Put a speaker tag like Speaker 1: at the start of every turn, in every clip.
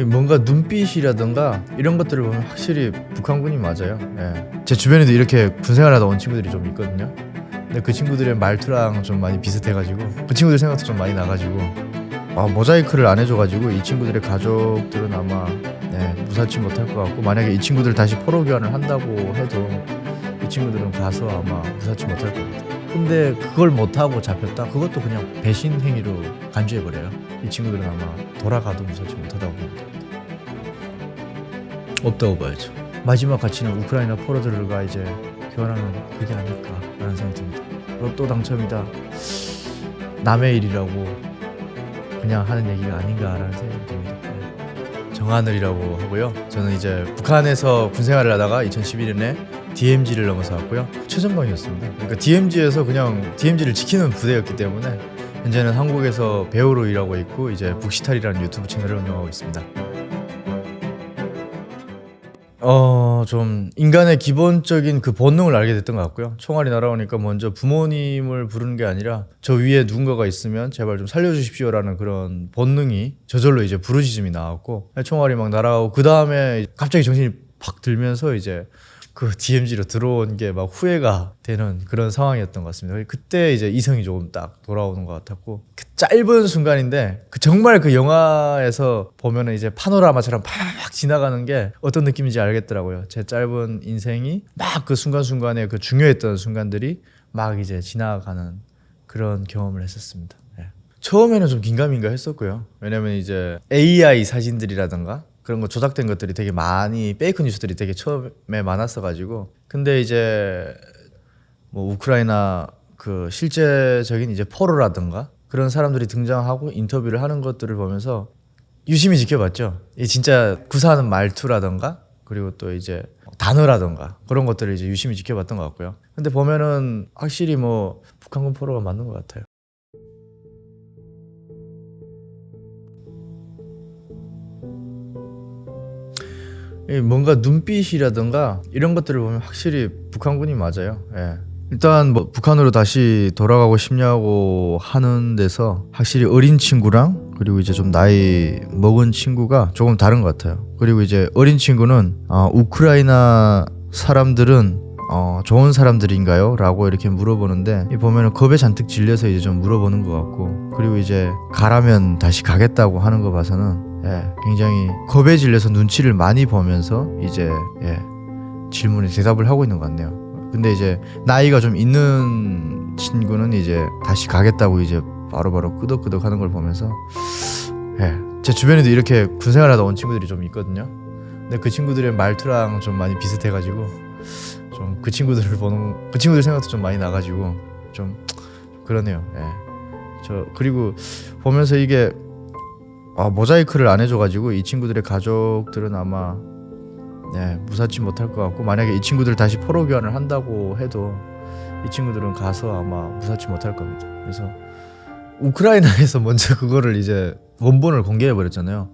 Speaker 1: 뭔가 눈빛이라든가 이런 것들을 보면 확실히 북한군이 맞아요. 예. 제 주변에도 이렇게 군생활하다 온 친구들이 좀 있거든요. 근데 그 친구들의 말투랑 좀 많이 비슷해가지고 그 친구들 생각도 좀 많이 나가지고 모자이크를 안 해줘가지고 이 친구들의 가족들은 아마 무사치 못할 것 같고, 만약에 이 친구들 다시 포로 교환을 한다고 해도 이 친구들은 가서 아마 무사치 못할 겁니다. 근데 그걸 못하고 잡혔다? 그것도 그냥 배신 행위로 간주해버려요. 이 친구들은 아마 돌아가도 무사치 못하다고 봅니다. 없다고 봐야죠. 마지막 가치는 우크라이나 포로들과 이제 교환하는 그게 아닐까라는 생각이 듭니다. 로또 당첨이다, 남의 일이라고 그냥 하는 얘기가 아닌가라는 생각이 듭니다. 정하늘이라고 하고요. 저는 이제 북한에서 군생활을 하다가 2011년에 DMZ를 넘어서 왔고요. 최전방이었습니다. 그러니까 DMZ에서 그냥 DMZ를 지키는 부대였기 때문에 현재는 한국에서 배우로 일하고 있고 이제 북시탈이라는 유튜브 채널을 운영하고 있습니다. 좀 인간의 기본적인 그 본능을 알게 됐던 것 같고요. 총알이 날아오니까 먼저 부모님을 부르는 게 아니라 저 위에 누군가가 있으면 제발 좀 살려주십시오라는 그런 본능이 저절로 이제 부르짖음이 나왔고, 총알이 막 날아오고 그 다음에 갑자기 정신이 팍 들면서 이제 그 DMZ로 들어온 게 막 후회가 되는 그런 상황이었던 것 같습니다. 그때 이제 이성이 조금 딱 돌아오는 것 같았고, 그 짧은 순간인데 그 정말 그 영화에서 보면은 이제 파노라마처럼 팍 지나가는 게 어떤 느낌인지 알겠더라고요. 제 짧은 인생이 막 그 순간순간에 그 중요했던 순간들이 막 이제 지나가는 그런 경험을 했었습니다. 처음에는 좀 긴가민가 했었고요. 왜냐면 이제 AI 사진들이라던가 그런 거 조작된 것들이 되게 많이, 페이크 뉴스들이 되게 처음에 많았어가지고, 근데 이제 뭐 우크라이나 그 실제적인 이제 포로라든가 그런 사람들이 등장하고 인터뷰를 하는 것들을 보면서 유심히 지켜봤죠. 이 진짜 구사하는 말투라든가 그리고 또 이제 단어라든가 그런 것들을 이제 유심히 지켜봤던 것 같고요. 근데 보면은 확실히 뭐 북한군 포로가 맞는 것 같아요. 뭔가 눈빛이라든가 이런 것들을 보면 확실히 북한군이 맞아요. 일단 뭐 북한으로 다시 돌아가고 싶냐고 하는 데서 확실히 어린 친구랑 그리고 이제 좀 나이 먹은 친구가 조금 다른 것 같아요. 그리고 이제 어린 친구는 우크라이나 사람들은 좋은 사람들인가요? 라고 이렇게 물어보는데, 보면은 겁에 잔뜩 질려서 이제 좀 물어보는 것 같고, 그리고 이제 가라면 다시 가겠다고 하는 거 봐서는 굉장히 겁에 질려서 눈치를 많이 보면서 이제 질문에 대답을 하고 있는 것 같네요. 근데 이제 나이가 좀 있는 친구는 이제 다시 가겠다고 이제 바로바로 끄덕끄덕 하는 걸 보면서 제 주변에도 이렇게 군생활하다 온 친구들이 좀 있거든요. 근데 그 친구들의 말투랑 좀 많이 비슷해가지고 좀 그 친구들을 보는, 그 친구들 생각도 좀 많이 나가지고 좀 그러네요. 저 그리고 보면서 이게 모자이크를 안 해줘가지고 이 친구들의 가족들은 아마 무사치 못할 것 같고, 만약에 이 친구들 다시 포로 교환을 한다고 해도 이 친구들은 가서 아마 무사치 못할 겁니다. 그래서 우크라이나에서 먼저 그거를 이제 원본을 공개해 버렸잖아요.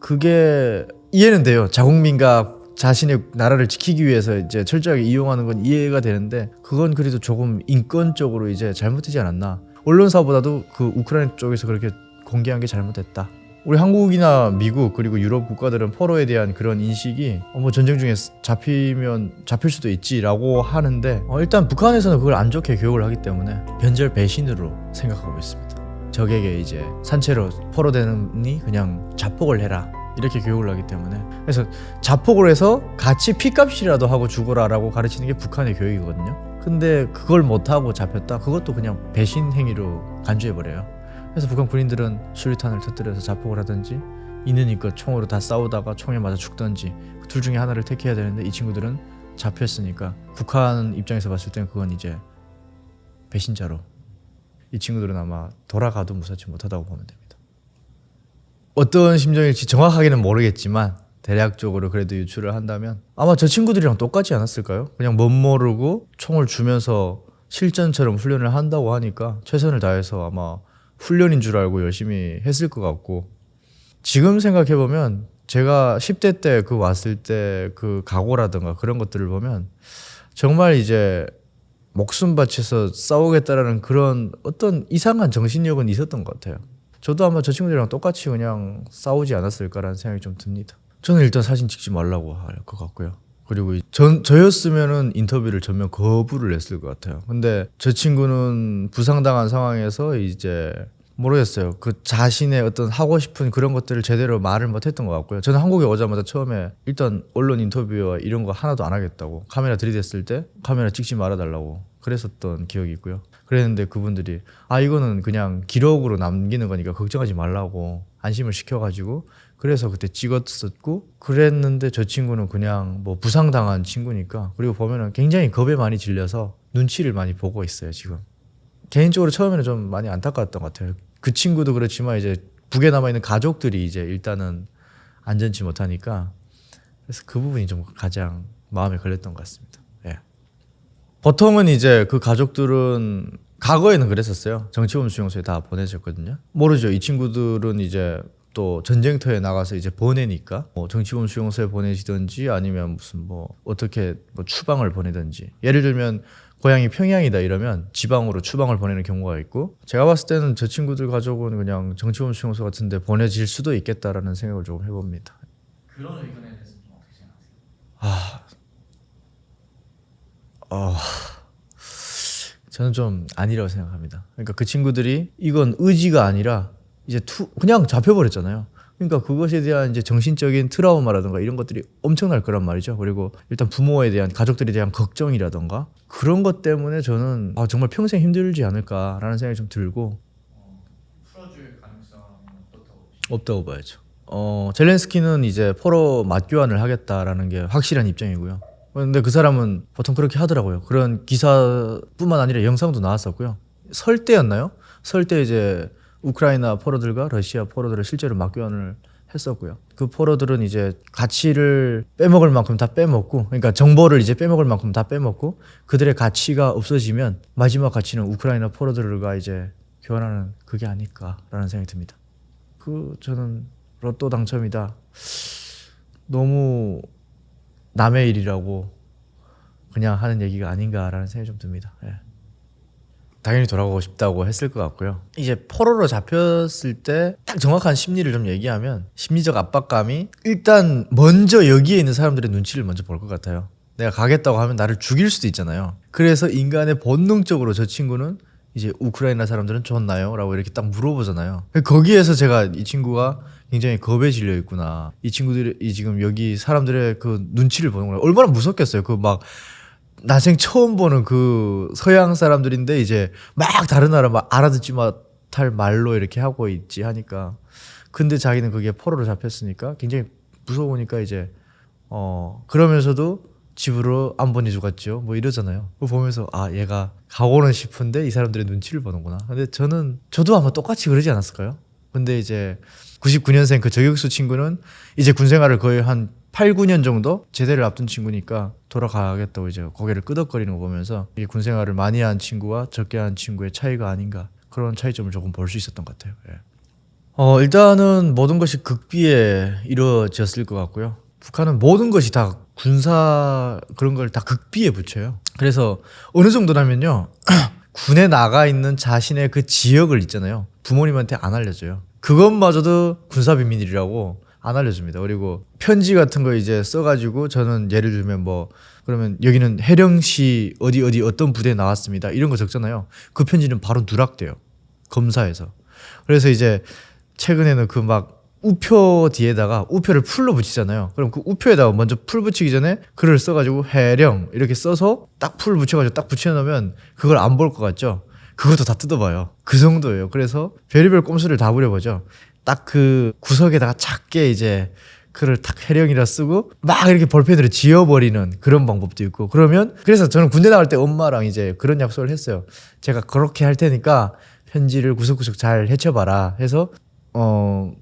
Speaker 1: 그게 이해는 돼요. 자국민과 자신의 나라를 지키기 위해서 이제 철저하게 이용하는 건 이해가 되는데, 그건 그래도 조금 인권적으로 이제 잘못되지 않았나. 언론사보다도 그 우크라이나 쪽에서 그렇게 공개한 게 잘못됐다. 우리 한국이나 미국 그리고 유럽 국가들은 포로에 대한 그런 인식이 뭐 전쟁 중에 잡히면 잡힐 수도 있지라고 하는데, 일단 북한에서는 그걸 안 좋게 교육을 하기 때문에 변절 배신으로 생각하고 있습니다. 적에게 이제 산채로 포로되느니 그냥 자폭을 해라, 이렇게 교육을 하기 때문에, 그래서 자폭을 해서 같이 피값이라도 하고 죽어라라고 가르치는 게 북한의 교육이거든요. 근데 그걸 못하고 잡혔다? 그것도 그냥 배신 행위로 간주해버려요. 그래서 북한 군인들은 수류탄을 터뜨려서 자폭을 하든지 있는 힘껏 총으로 다 싸우다가 총에 맞아 죽든지 둘 중에 하나를 택해야 되는데, 이 친구들은 잡혔으니까 북한 입장에서 봤을 때는 그건 이제 배신자로, 이 친구들은 아마 돌아가도 무사치 못하다고 보면 됩니다. 어떤 심정일지 정확하게는 모르겠지만 대략적으로 그래도 유추를 한다면 아마 저 친구들이랑 똑같지 않았을까요? 그냥 멋모르고 총을 주면서 실전처럼 훈련을 한다고 하니까 최선을 다해서 아마 훈련인 줄 알고 열심히 했을 것 같고, 지금 생각해보면 제가 10대 때 그 왔을 때 그 각오라든가 그런 것들을 보면 정말 이제 목숨 바쳐서 싸우겠다라는 그런 어떤 이상한 정신력은 있었던 것 같아요. 저도 아마 저 친구들이랑 똑같이 그냥 싸우지 않았을까라는 생각이 좀 듭니다. 저는 일단 사진 찍지 말라고 할 것 같고요. 그리고 저였으면은 인터뷰를 전면 거부를 했을 것 같아요. 근데 저 친구는 부상당한 상황에서 이제 모르겠어요. 그 자신의 어떤 하고 싶은 그런 것들을 제대로 말을 못했던 것 같고요. 저는 한국에 오자마자 처음에 일단 언론 인터뷰와 이런 거 하나도 안 하겠다고, 카메라 들이댔을 때 카메라 찍지 말아달라고 그랬었던 기억이 있고요. 그랬는데 그분들이 이거는 그냥 기록으로 남기는 거니까 걱정하지 말라고 안심을 시켜가지고 그래서 그때 찍었었고, 그랬는데 저 친구는 그냥 뭐 부상당한 친구니까, 그리고 보면은 굉장히 겁에 많이 질려서 눈치를 많이 보고 있어요 지금. 개인적으로 처음에는 좀 많이 안타까웠던 것 같아요. 그 친구도 그렇지만 이제 북에 남아있는 가족들이 이제 일단은 안전치 못하니까, 그래서 그 부분이 좀 가장 마음에 걸렸던 것 같습니다. 예. 보통은 이제 그 가족들은 과거에는 그랬었어요. 정치범 수용소에 다 보내졌거든요. 모르죠. 이 친구들은 이제 또 전쟁터에 나가서 이제 보내니까 뭐 정치범 수용소에 보내지든지 아니면 무슨 뭐 어떻게 뭐 추방을 보내든지, 예를 들면 고향이 평양이다 이러면 지방으로 추방을 보내는 경우가 있고, 제가 봤을 때는 저 친구들 가족은 그냥 정치범 수용소 같은 데 보내질 수도 있겠다라는 생각을 조금 해봅니다.
Speaker 2: 그런 의견에 대해서 좀 어떻게 생각하세요?
Speaker 1: 저는 좀 아니라고 생각합니다. 그러니까 그 친구들이 이건 의지가 아니라 이제 그냥 잡혀버렸잖아요. 그러니까 그것에 대한 이제 정신적인 트라우마라든가 이런 것들이 엄청날 거란 말이죠. 그리고 일단 부모에 대한, 가족들에 대한 걱정이라든가 그런 것 때문에 저는 정말 평생 힘들지 않을까라는 생각이 좀 들고,
Speaker 2: 풀어줄 가능성은 어떻다고 보시나요?
Speaker 1: 없다고 봐야죠. 젤렌스키는 이제 포로 맞교환을 하겠다라는 게 확실한 입장이고요. 근데 그 사람은 보통 그렇게 하더라고요. 그런 기사뿐만 아니라 영상도 나왔었고요. 설 때였나요? 설 때 이제 우크라이나 포로들과 러시아 포로들을 실제로 맞교환을 했었고요. 그 포로들은 이제 가치를 빼먹을 만큼 다 빼먹고, 그러니까 정보를 이제 빼먹을 만큼 다 빼먹고, 그들의 가치가 없어지면 마지막 가치는 우크라이나 포로들과 이제 교환하는 그게 아닐까라는 생각이 듭니다. 저는 로또 당첨이다, 너무 남의 일이라고 그냥 하는 얘기가 아닌가라는 생각이 좀 듭니다. 예. 당연히 돌아가고 싶다고 했을 것 같고요. 이제 포로로 잡혔을 때 딱 정확한 심리를 좀 얘기하면, 심리적 압박감이 일단 먼저 여기에 있는 사람들의 눈치를 먼저 볼 것 같아요. 내가 가겠다고 하면 나를 죽일 수도 있잖아요. 그래서 인간의 본능적으로 저 친구는 이제 우크라이나 사람들은 좋나요? 라고 이렇게 딱 물어보잖아요. 거기에서 제가 이 친구가 굉장히 겁에 질려 있구나, 이 친구들이 지금 여기 사람들의 그 눈치를 보는구나, 얼마나 무섭겠어요. 그 막 난생 처음 보는 그 서양 사람들인데 이제 막 다른 나라 막 알아듣지 못할 말로 이렇게 하고 있지 하니까, 근데 자기는 그게 포로로 잡혔으니까 굉장히 무서우니까 이제 그러면서도 집으로 안 보내주겠죠 뭐 이러잖아요. 그거 보면서 얘가 가고는 싶은데 이 사람들의 눈치를 보는구나. 근데 저도 아마 똑같이 그러지 않았을까요? 근데 이제 99년생 그 저격수 친구는 이제 군생활을 거의 한 8, 9년 정도 제대를 앞둔 친구니까 돌아가겠다고 이제 고개를 끄덕거리는 거 보면서, 이게 군생활을 많이 한 친구와 적게 한 친구의 차이가 아닌가, 그런 차이점을 조금 볼 수 있었던 것 같아요. 예. 일단은 모든 것이 극비에 이루어졌을 것 같고요. 북한은 모든 것이 다 군사 그런 걸 다 극비에 붙여요. 그래서 어느 정도냐면요, 군에 나가 있는 자신의 그 지역을 있잖아요, 부모님한테 안 알려줘요. 그것마저도 군사 비밀이라고 안 알려줍니다. 그리고 편지 같은 거 이제 써가지고, 저는 예를 들면 뭐 그러면 여기는 해령시 어디 어떤 부대에 나왔습니다 이런 거 적잖아요. 그 편지는 바로 누락돼요, 검사에서. 그래서 이제 최근에는 그 막 우표 뒤에다가 우표를 풀로 붙이잖아요. 그럼 그 우표에다가 먼저 풀 붙이기 전에 글을 써가지고 해령 이렇게 써서 딱 풀 붙여가지고 딱 붙여놓으면 그걸 안 볼 것 같죠? 그것도 다 뜯어봐요. 그 정도예요. 그래서 별의별 꼼수를 다 부려보죠. 딱 그 구석에다가 작게 이제 글을 딱 해령이라 쓰고 막 이렇게 볼펜으로 지워버리는 그런 방법도 있고. 그래서 저는 군대 나갈 때 엄마랑 이제 그런 약속을 했어요. 제가 그렇게 할 테니까 편지를 구석구석 잘 헤쳐봐라 해서,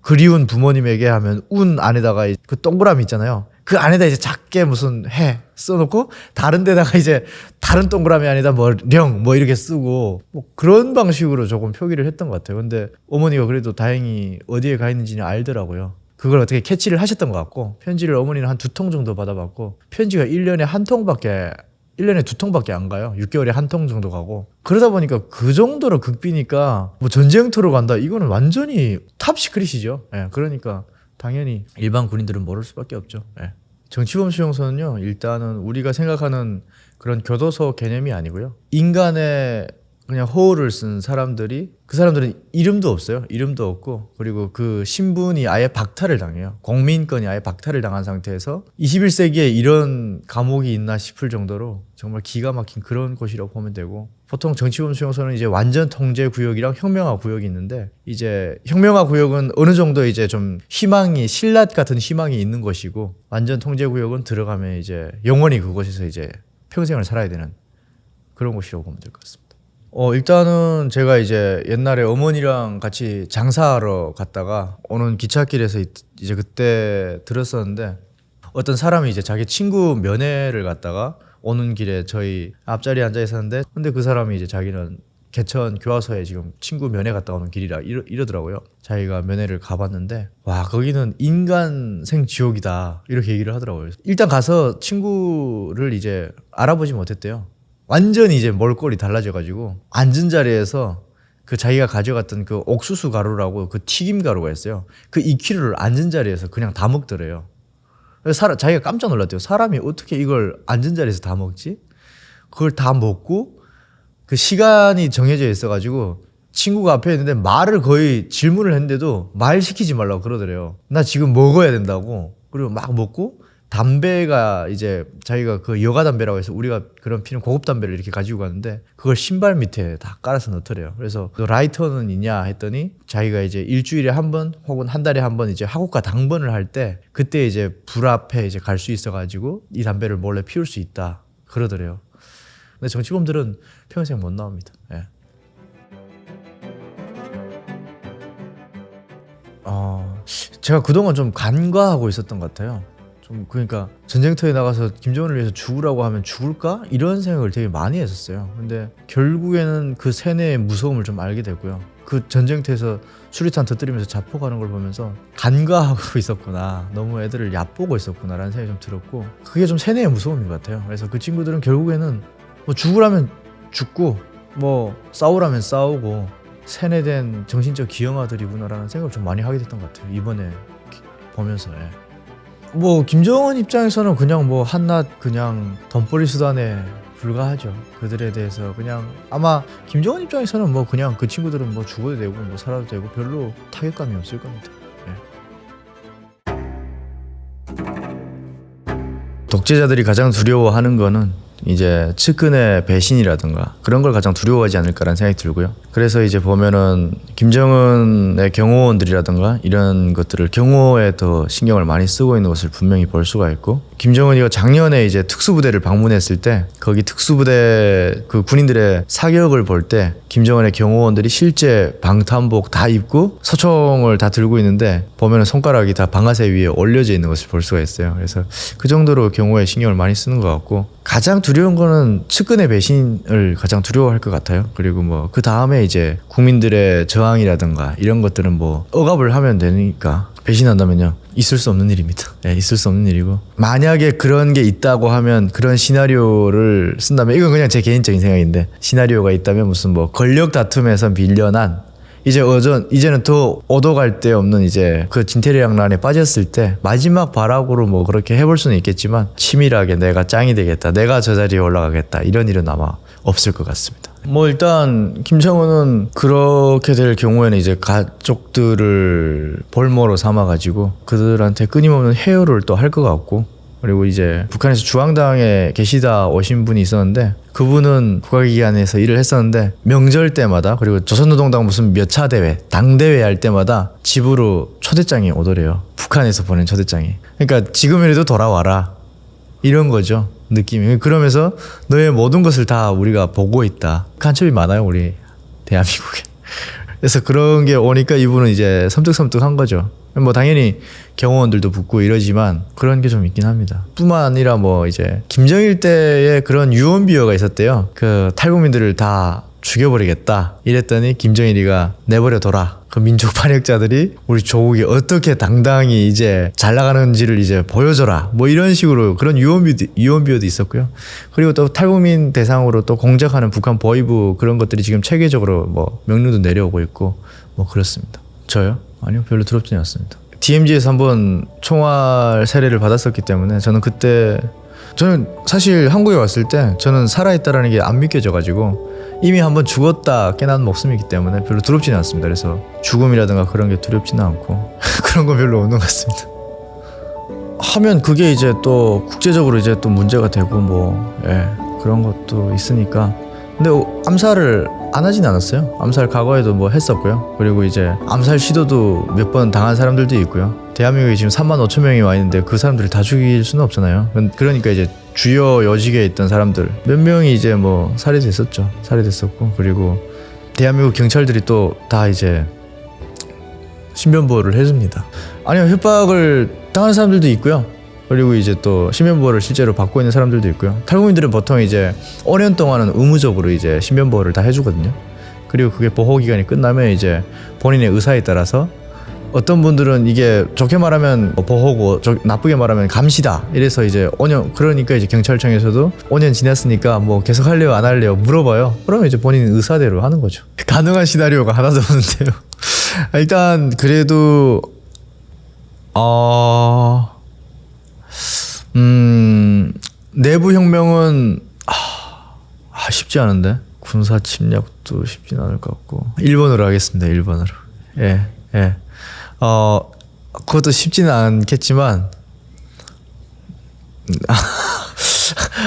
Speaker 1: 그리운 부모님에게 하면 운 안에다가 그 동그라미 있잖아요. 그 안에다 이제 작게 무슨 해 써놓고, 다른 데다가 이제 다른 동그라미 안에다 뭐 령 뭐 이렇게 쓰고, 뭐 그런 방식으로 조금 표기를 했던 것 같아요. 근데 어머니가 그래도 다행히 어디에 가 있는지는 알더라고요. 그걸 어떻게 캐치를 하셨던 것 같고, 편지를 어머니는 한 2통 정도 받아봤고, 편지가 1년에 1통밖에 1년에 2통밖에 안 가요. 6개월에 한 통 정도 가고. 그러다 보니까 그 정도로 극비니까 뭐 전쟁터로 간다. 이거는 완전히 탑 시크릿이죠. 예, 그러니까 당연히 일반 군인들은 모를 수밖에 없죠. 예. 정치범 수용소는요, 일단은 우리가 생각하는 그런 교도소 개념이 아니고요. 인간의 그냥 호흡을 쓴 사람들이, 그 사람들은 이름도 없어요. 이름도 없고, 그리고 그 신분이 아예 박탈을 당해요. 공민권이 아예 박탈을 당한 상태에서 21세기에 이런 감옥이 있나 싶을 정도로 정말 기가 막힌 그런 곳이라고 보면 되고, 보통 정치범 수용소는 이제 완전 통제 구역이랑 혁명화 구역이 있는데, 이제 혁명화 구역은 어느 정도 이제 좀 희망이, 신라 같은 희망이 있는 곳이고, 완전 통제 구역은 들어가면 이제 영원히 그곳에서 이제 평생을 살아야 되는 그런 곳이라고 보면 될 것 같습니다. 일단은 제가 이제 옛날에 어머니랑 같이 장사하러 갔다가 오는 기찻길에서 이제 그때 들었었는데, 어떤 사람이 이제 자기 친구 면회를 갔다가 오는 길에 저희 앞자리에 앉아 있었는데, 근데 그 사람이 이제 자기는 개천 교화소에 지금 친구 면회 갔다 오는 길이라 이러더라고요. 자기가 면회를 가봤는데, 와, 거기는 인간생 지옥이다, 이렇게 얘기를 하더라고요. 일단 가서 친구를 이제 알아보지 못했대요. 완전히 이제 몰골이 달라져가지고 앉은 자리에서 그 자기가 가져갔던 그 옥수수 가루라고 그 튀김 가루가 있어요. 그 2kg를 앉은 자리에서 그냥 다 먹더래요. 그래서 자기가 깜짝 놀랐대요. 사람이 어떻게 이걸 앉은 자리에서 다 먹지? 그걸 다 먹고 그 시간이 정해져 있어가지고 친구가 앞에 있는데 말을 거의 질문을 했는데도 말 시키지 말라고 그러더래요. 나 지금 먹어야 된다고. 그리고 막 먹고, 담배가 이제 자기가 그 여가 담배라고 해서 우리가 그런 피는 고급 담배를 이렇게 가지고 가는데, 그걸 신발 밑에 다 깔아서 넣더래요. 그래서 너 라이터는 있냐 했더니, 자기가 이제 일주일에 한 번 혹은 한 달에 한 번 이제 학원가 당번을 할 때 그때 이제 불 앞에 이제 갈 수 있어가지고 이 담배를 몰래 피울 수 있다 그러더래요. 근데 정치범들은 평생 못 나옵니다. 예. 제가 그동안 좀 간과하고 있었던 것 같아요. 좀 그러니까 전쟁터에 나가서 김정은을 위해서 죽으라고 하면 죽을까? 이런 생각을 되게 많이 했었어요. 근데 결국에는 그 세뇌의 무서움을 좀 알게 되고요. 그 전쟁터에서 수류탄 터뜨리면서 자포가는 걸 보면서 간과하고 있었구나, 너무 애들을 얕보고 있었구나 라는 생각이 좀 들었고, 그게 좀 세뇌의 무서움인 것 같아요. 그래서 그 친구들은 결국에는 뭐 죽으라면 죽고 뭐 싸우라면 싸우고 세뇌된 정신적 기형아들이구나라는 생각을 좀 많이 하게 됐던 것 같아요, 이번에 보면서. 뭐 김정은 입장에서는 그냥 뭐 한낱 그냥 돈벌이 수단에 불과하죠. 그들에 대해서 그냥 아마 김정은 입장에서는 뭐 그냥 그 친구들은 뭐 죽어도 되고 뭐 살아도 되고 별로 타격감이 없을 겁니다. 독재자들이 가장 두려워하는 거는 이제 측근의 배신이라든가 그런 걸 가장 두려워하지 않을까라는 생각이 들고요. 그래서 이제 보면은 김정은의 경호원들이라든가 이런 것들을 경호에 더 신경을 많이 쓰고 있는 것을 분명히 볼 수가 있고, 김정은이가 작년에 이제 특수부대를 방문했을 때 거기 특수부대 그 군인들의 사격을 볼 때 김정은의 경호원들이 실제 방탄복 다 입고 소총을 다 들고 있는데 보면은 손가락이 다 방아쇠 위에 올려져 있는 것을 볼 수가 있어요. 그래서 그 정도로 경호에 신경을 많이 쓰는 것 같고, 가장 두려운 거는 측근의 배신을 가장 두려워할 것 같아요. 그리고 뭐 그 다음에 이제 국민들의 저항이라든가 이런 것들은 뭐 억압을 하면 되니까, 배신한다면요 있을 수 없는 일입니다. 있을 수 없는 일이고, 만약에 그런 게 있다고 하면 그런 시나리오를 쓴다면, 이건 그냥 제 개인적인 생각인데, 시나리오가 있다면 무슨 뭐 권력 다툼에서 밀려난 이제는 더 오도 갈 데 없는 이제 그 진퇴양난에 빠졌을 때 마지막 발악으로 뭐 그렇게 해볼 수는 있겠지만, 치밀하게 내가 짱이 되겠다, 내가 저 자리에 올라가겠다, 이런 일은 아마 없을 것 같습니다. 뭐 일단 김정은은 그렇게 될 경우에는 이제 가족들을 볼모로 삼아가지고 그들한테 끊임없는 해요를 또 할 것 같고, 그리고 이제 북한에서 주황당에 계시다 오신 분이 있었는데, 그분은 국가기관에서 일을 했었는데 명절 때마다, 그리고 조선노동당 무슨 몇 차 대회, 당대회 할 때마다 집으로 초대장이 오더래요. 북한에서 보낸 초대장이. 그러니까 지금이라도 돌아와라, 이런 거죠, 느낌이. 그러면서 너의 모든 것을 다 우리가 보고 있다. 간첩이 많아요, 우리 대한민국에. 그래서 그런 게 오니까 이분은 이제 섬뜩섬뜩한 거죠. 뭐 당연히 경호원들도 붙고 이러지만 그런 게 좀 있긴 합니다. 뿐만 아니라 뭐 이제 김정일 때에 그런 유언비어가 있었대요. 그 탈북민들을 다 죽여버리겠다 이랬더니 김정일이가 내버려둬라. 그 민족 반역자들이 우리 조국이 어떻게 당당히 이제 잘 나가는지를 이제 보여줘라. 뭐 이런 식으로 그런 유언비어도 있었고요. 그리고 또 탈북민 대상으로 또 공작하는 북한 보위부 그런 것들이 지금 체계적으로 뭐 명령도 내려오고 있고 뭐 그렇습니다. 저요? 아니요, 별로 두렵지는 않습니다. DMZ에서 한번 총알 세례를 받았었기 때문에 저는 사실 한국에 왔을 때 저는 살아있다라는 게 안 믿겨져가지고 이미 한번 죽었다 깨난 목숨이기 때문에 별로 두렵지는 않습니다. 그래서 죽음이라든가 그런 게 두렵지는 않고 그런 건 별로 없는 것 같습니다. 하면 그게 이제 또 국제적으로 이제 또 문제가 되고 뭐 그런 것도 있으니까. 근데 암살을 안 하진 않았어요. 암살 과거에도 뭐 했었고요. 그리고 이제 암살 시도도 몇 번 당한 사람들도 있고요. 대한민국에 지금 3만 5천 명이 와 있는데 그 사람들을 다 죽일 수는 없잖아요. 그러니까 이제 주요 요직에 있던 사람들 몇 명이 이제 뭐 살해됐었죠. 살해됐었고, 그리고 대한민국 경찰들이 또 다 이제 신변보호를 해줍니다. 아니요, 협박을 당하는 사람들도 있고요. 그리고 이제 또 신변보호를 실제로 받고 있는 사람들도 있고요. 탈북민들은 보통 이제 5년 동안은 의무적으로 이제 신변보호를 다 해주거든요. 그리고 그게 보호 기간이 끝나면 이제 본인의 의사에 따라서 어떤 분들은 이게 좋게 말하면 보호고 나쁘게 말하면 감시다 이래서 이제 5년, 그러니까 이제 경찰청에서도 5년 지났으니까 뭐 계속 할래요 안 할래요 물어봐요. 그러면 이제 본인 의사대로 하는 거죠. 가능한 시나리오가 하나도 없는데요. 일단 그래도 내부 혁명은 쉽지 않은데 군사 침략도 쉽진 않을 것 같고 1번으로 하겠습니다. 1번으로. 예. 그것도 쉽지는 않겠지만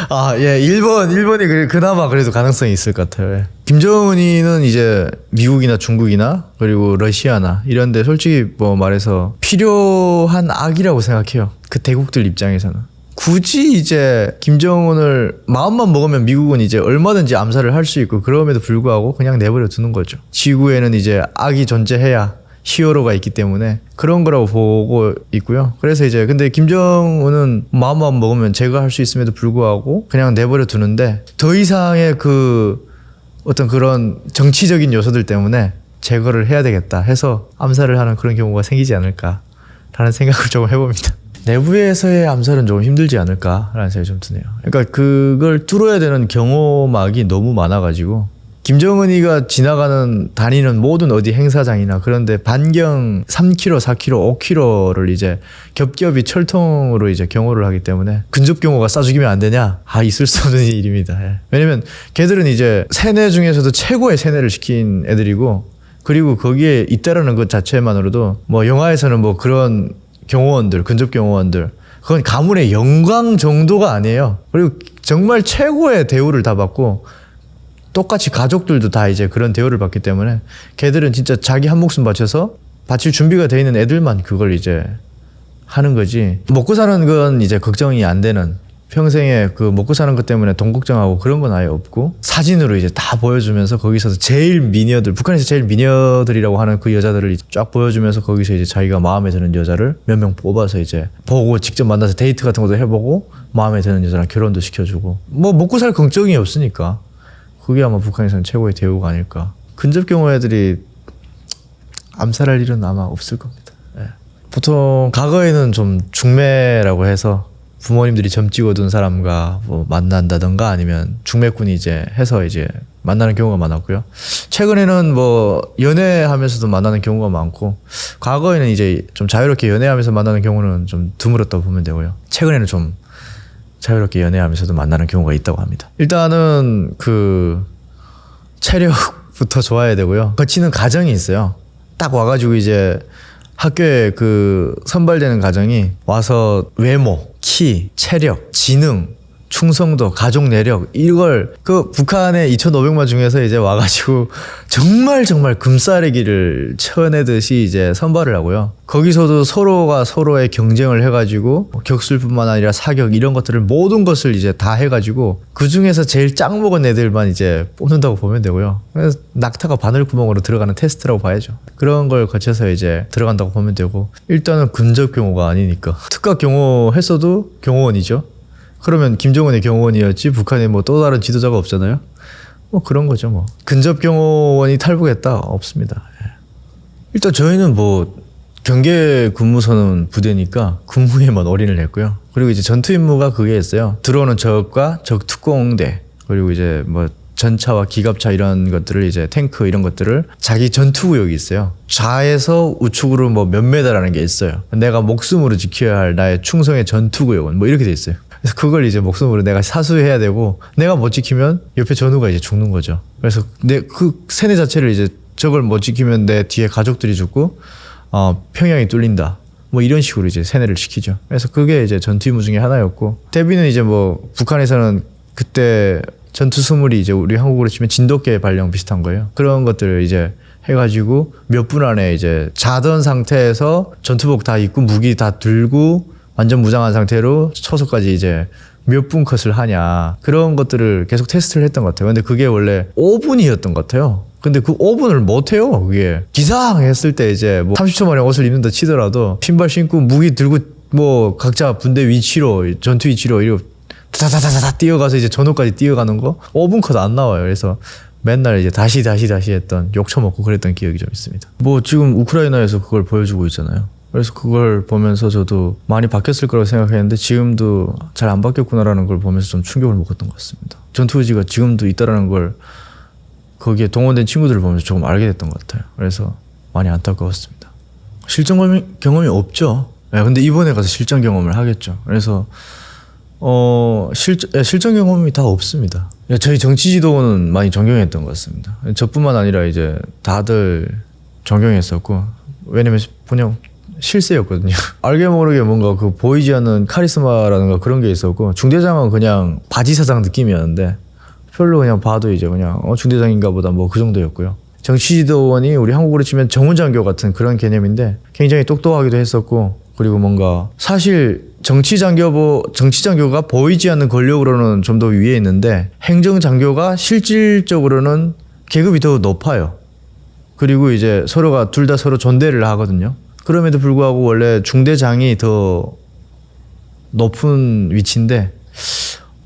Speaker 1: 1번이 그나마 그래도 가능성이 있을 것 같아요. 예. 김정은이는 이제 미국이나 중국이나 그리고 러시아나 이런데 솔직히 뭐 말해서 필요한 악이라고 생각해요. 그 대국들 입장에서는. 굳이 이제 김정은을 마음만 먹으면 미국은 이제 얼마든지 암살을 할 수 있고 그럼에도 불구하고 그냥 내버려 두는 거죠. 지구에는 이제 악이 존재해야 히어로가 있기 때문에 그런 거라고 보고 있고요. 그래서 이제 근데 김정은은 마음만 먹으면 제거할 수 있음에도 불구하고 그냥 내버려 두는데 더 이상의 그 어떤 그런 정치적인 요소들 때문에 제거를 해야 되겠다 해서 암살을 하는 그런 경우가 생기지 않을까라는 생각을 조금 해봅니다. 내부에서의 암살은 조금 힘들지 않을까라는 생각이 좀 드네요. 그러니까 그걸 뚫어야 되는 경호막이 너무 많아가지고 김정은이가 다니는 모든 어디 행사장이나 그런데 반경 3km, 4km, 5km를 이제 겹겹이 철통으로 이제 경호를 하기 때문에 근접 경호가 쏴 죽이면 안 되냐? 있을 수 없는 일입니다. 예. 왜냐면 걔들은 이제 세뇌 중에서도 최고의 세뇌를 시킨 애들이고 그리고 거기에 있다라는 것 자체만으로도 뭐 영화에서는 뭐 그런 경호원들, 근접 경호원들 그건 가문의 영광 정도가 아니에요. 그리고 정말 최고의 대우를 다 받고 똑같이 가족들도 다 이제 그런 대우를 받기 때문에 걔들은 진짜 자기 한 목숨 바쳐서 바칠 준비가 돼 있는 애들만 그걸 이제 하는 거지. 먹고 사는 건 이제 걱정이 안 되는, 평생에 그 먹고 사는 것 때문에 돈 걱정하고 그런 건 아예 없고 사진으로 이제 다 보여주면서 거기서 제일 미녀들, 북한에서 제일 미녀들이라고 하는 그 여자들을 쫙 보여주면서 거기서 이제 자기가 마음에 드는 여자를 몇 명 뽑아서 이제 보고 직접 만나서 데이트 같은 것도 해보고 마음에 드는 여자랑 결혼도 시켜주고 뭐 먹고 살 걱정이 없으니까 그게 아마 북한에서는 최고의 대우가 아닐까. 근접 경호 애들이 암살할 일은 아마 없을 겁니다. 예. 보통 과거에는 좀 중매라고 해서 부모님들이 점 찍어둔 사람과 뭐 만난다던가 아니면 중매꾼이 이제 해서 이제 만나는 경우가 많았고요. 최근에는 뭐 연애하면서도 만나는 경우가 많고 과거에는 이제 좀 자유롭게 연애하면서 만나는 경우는 좀 드물었다고 보면 되고요. 최근에는 좀 자유롭게 연애하면서도 만나는 경우가 있다고 합니다. 일단은 그 체력부터 좋아야 되고요. 거치는 과정이 있어요. 딱 와가지고 이제 학교에 그 선발되는 과정이 와서 외모, 키, 체력, 지능, 충성도, 가족 내력 이걸 그 북한의 2,500만 중에서 이제 와가지고 정말 금싸레기를 쳐내듯이 이제 선발을 하고요. 거기서도 서로가 서로의 경쟁을 해가지고 격술뿐만 아니라 사격 이런 것들을 모든 것을 이제 다 해가지고 그 중에서 제일 짱 먹은 애들만 이제 뽑는다고 보면 되고요. 그래서 낙타가 바늘구멍으로 들어가는 테스트라고 봐야죠. 그런 걸 거쳐서 이제 들어간다고 보면 되고 일단은 근접 경호가 아니니까 특각 경호 했어도 경호원이죠. 그러면 김정은의 경호원이었지 북한에 뭐 또 다른 지도자가 없잖아요. 뭐 그런 거죠 뭐. 근접 경호원이 탈북했다 없습니다. 예. 일단 저희는 뭐 경계 근무선은 부대니까 근무에만 올인을 했고요. 그리고 이제 전투 임무가 그게 있어요. 들어오는 적과 적 특공대 그리고 이제 뭐 전차와 기갑차 이런 것들을 이제 탱크 이런 것들을 자기 전투 구역이 있어요. 좌에서 우측으로 뭐 몇 메다라는 게 있어요. 내가 목숨으로 지켜야 할 나의 충성의 전투 구역은 뭐 이렇게 돼 있어요. 그래서 그걸 이제 목숨으로 내가 사수해야 되고 내가 못 지키면 옆에 전우가 이제 죽는 거죠. 그래서 내 그 세뇌 자체를 이제 적을 못 지키면 내 뒤에 가족들이 죽고 평양이 뚫린다. 뭐 이런 식으로 이제 세뇌를 시키죠. 그래서 그게 이제 전투 임무 중에 하나였고 대비는 이제 뭐 북한에서는 그때 전투 스물이 이제 우리 한국으로 치면 진돗개 발령 비슷한 거예요. 그런 것들을 이제 해가지고 몇 분 안에 이제 자던 상태에서 전투복 다 입고 무기 다 들고 완전 무장한 상태로 초소까지 이제 몇 분 컷을 하냐 그런 것들을 계속 테스트를 했던 것 같아요. 근데 그게 원래 5분이었던 것 같아요. 근데 그 5분을 못 해요. 그게 기상 했을 때 이제 뭐 30초 만에 옷을 입는다 치더라도 신발 신고 무기 들고 뭐 각자 분대 위치로 전투 위치로 이렇게 다다다다다 뛰어가서 이제 전후까지 뛰어가는 거 5분 컷 안 나와요. 그래서 맨날 이제 다시 했던 욕 처먹고 그랬던 기억이 좀 있습니다. 뭐 지금 우크라이나에서 그걸 보여주고 있잖아요. 그래서 그걸 보면서 저도 많이 바뀌었을 거라고 생각했는데 지금도 잘 안 바뀌었구나라는 걸 보면서 좀 충격을 먹었던 것 같습니다. 전투 의지가 지금도 있다라는 걸 거기에 동원된 친구들을 보면서 조금 알게 됐던 것 같아요. 그래서 많이 안타까웠습니다. 실전 경험이 없죠. 네, 근데 이번에 가서 실전 경험을 하겠죠. 그래서 실전 경험이 다 없습니다. 저희 정치 지도원은 많이 존경했던 것 같습니다. 저뿐만 아니라 이제 다들 존경했었고 왜냐면 그냥 실세였거든요. 알게 모르게 뭔가 그 보이지 않는 카리스마라든가 그런 게 있었고 중대장은 그냥 바지사장 느낌이었는데 별로 그냥 봐도 이제 그냥 중대장인가 보다 뭐 그 정도였고요. 정치지도원이 우리 한국으로 치면 정훈장교 같은 그런 개념인데 굉장히 똑똑하기도 했었고 그리고 뭔가 사실 정치장교가 보이지 않는 권력으로는 좀 더 위에 있는데 행정장교가 실질적으로는 계급이 더 높아요. 그리고 이제 서로가 둘 다 서로 존대를 하거든요. 그럼에도 불구하고 원래 중대장이 더 높은 위치인데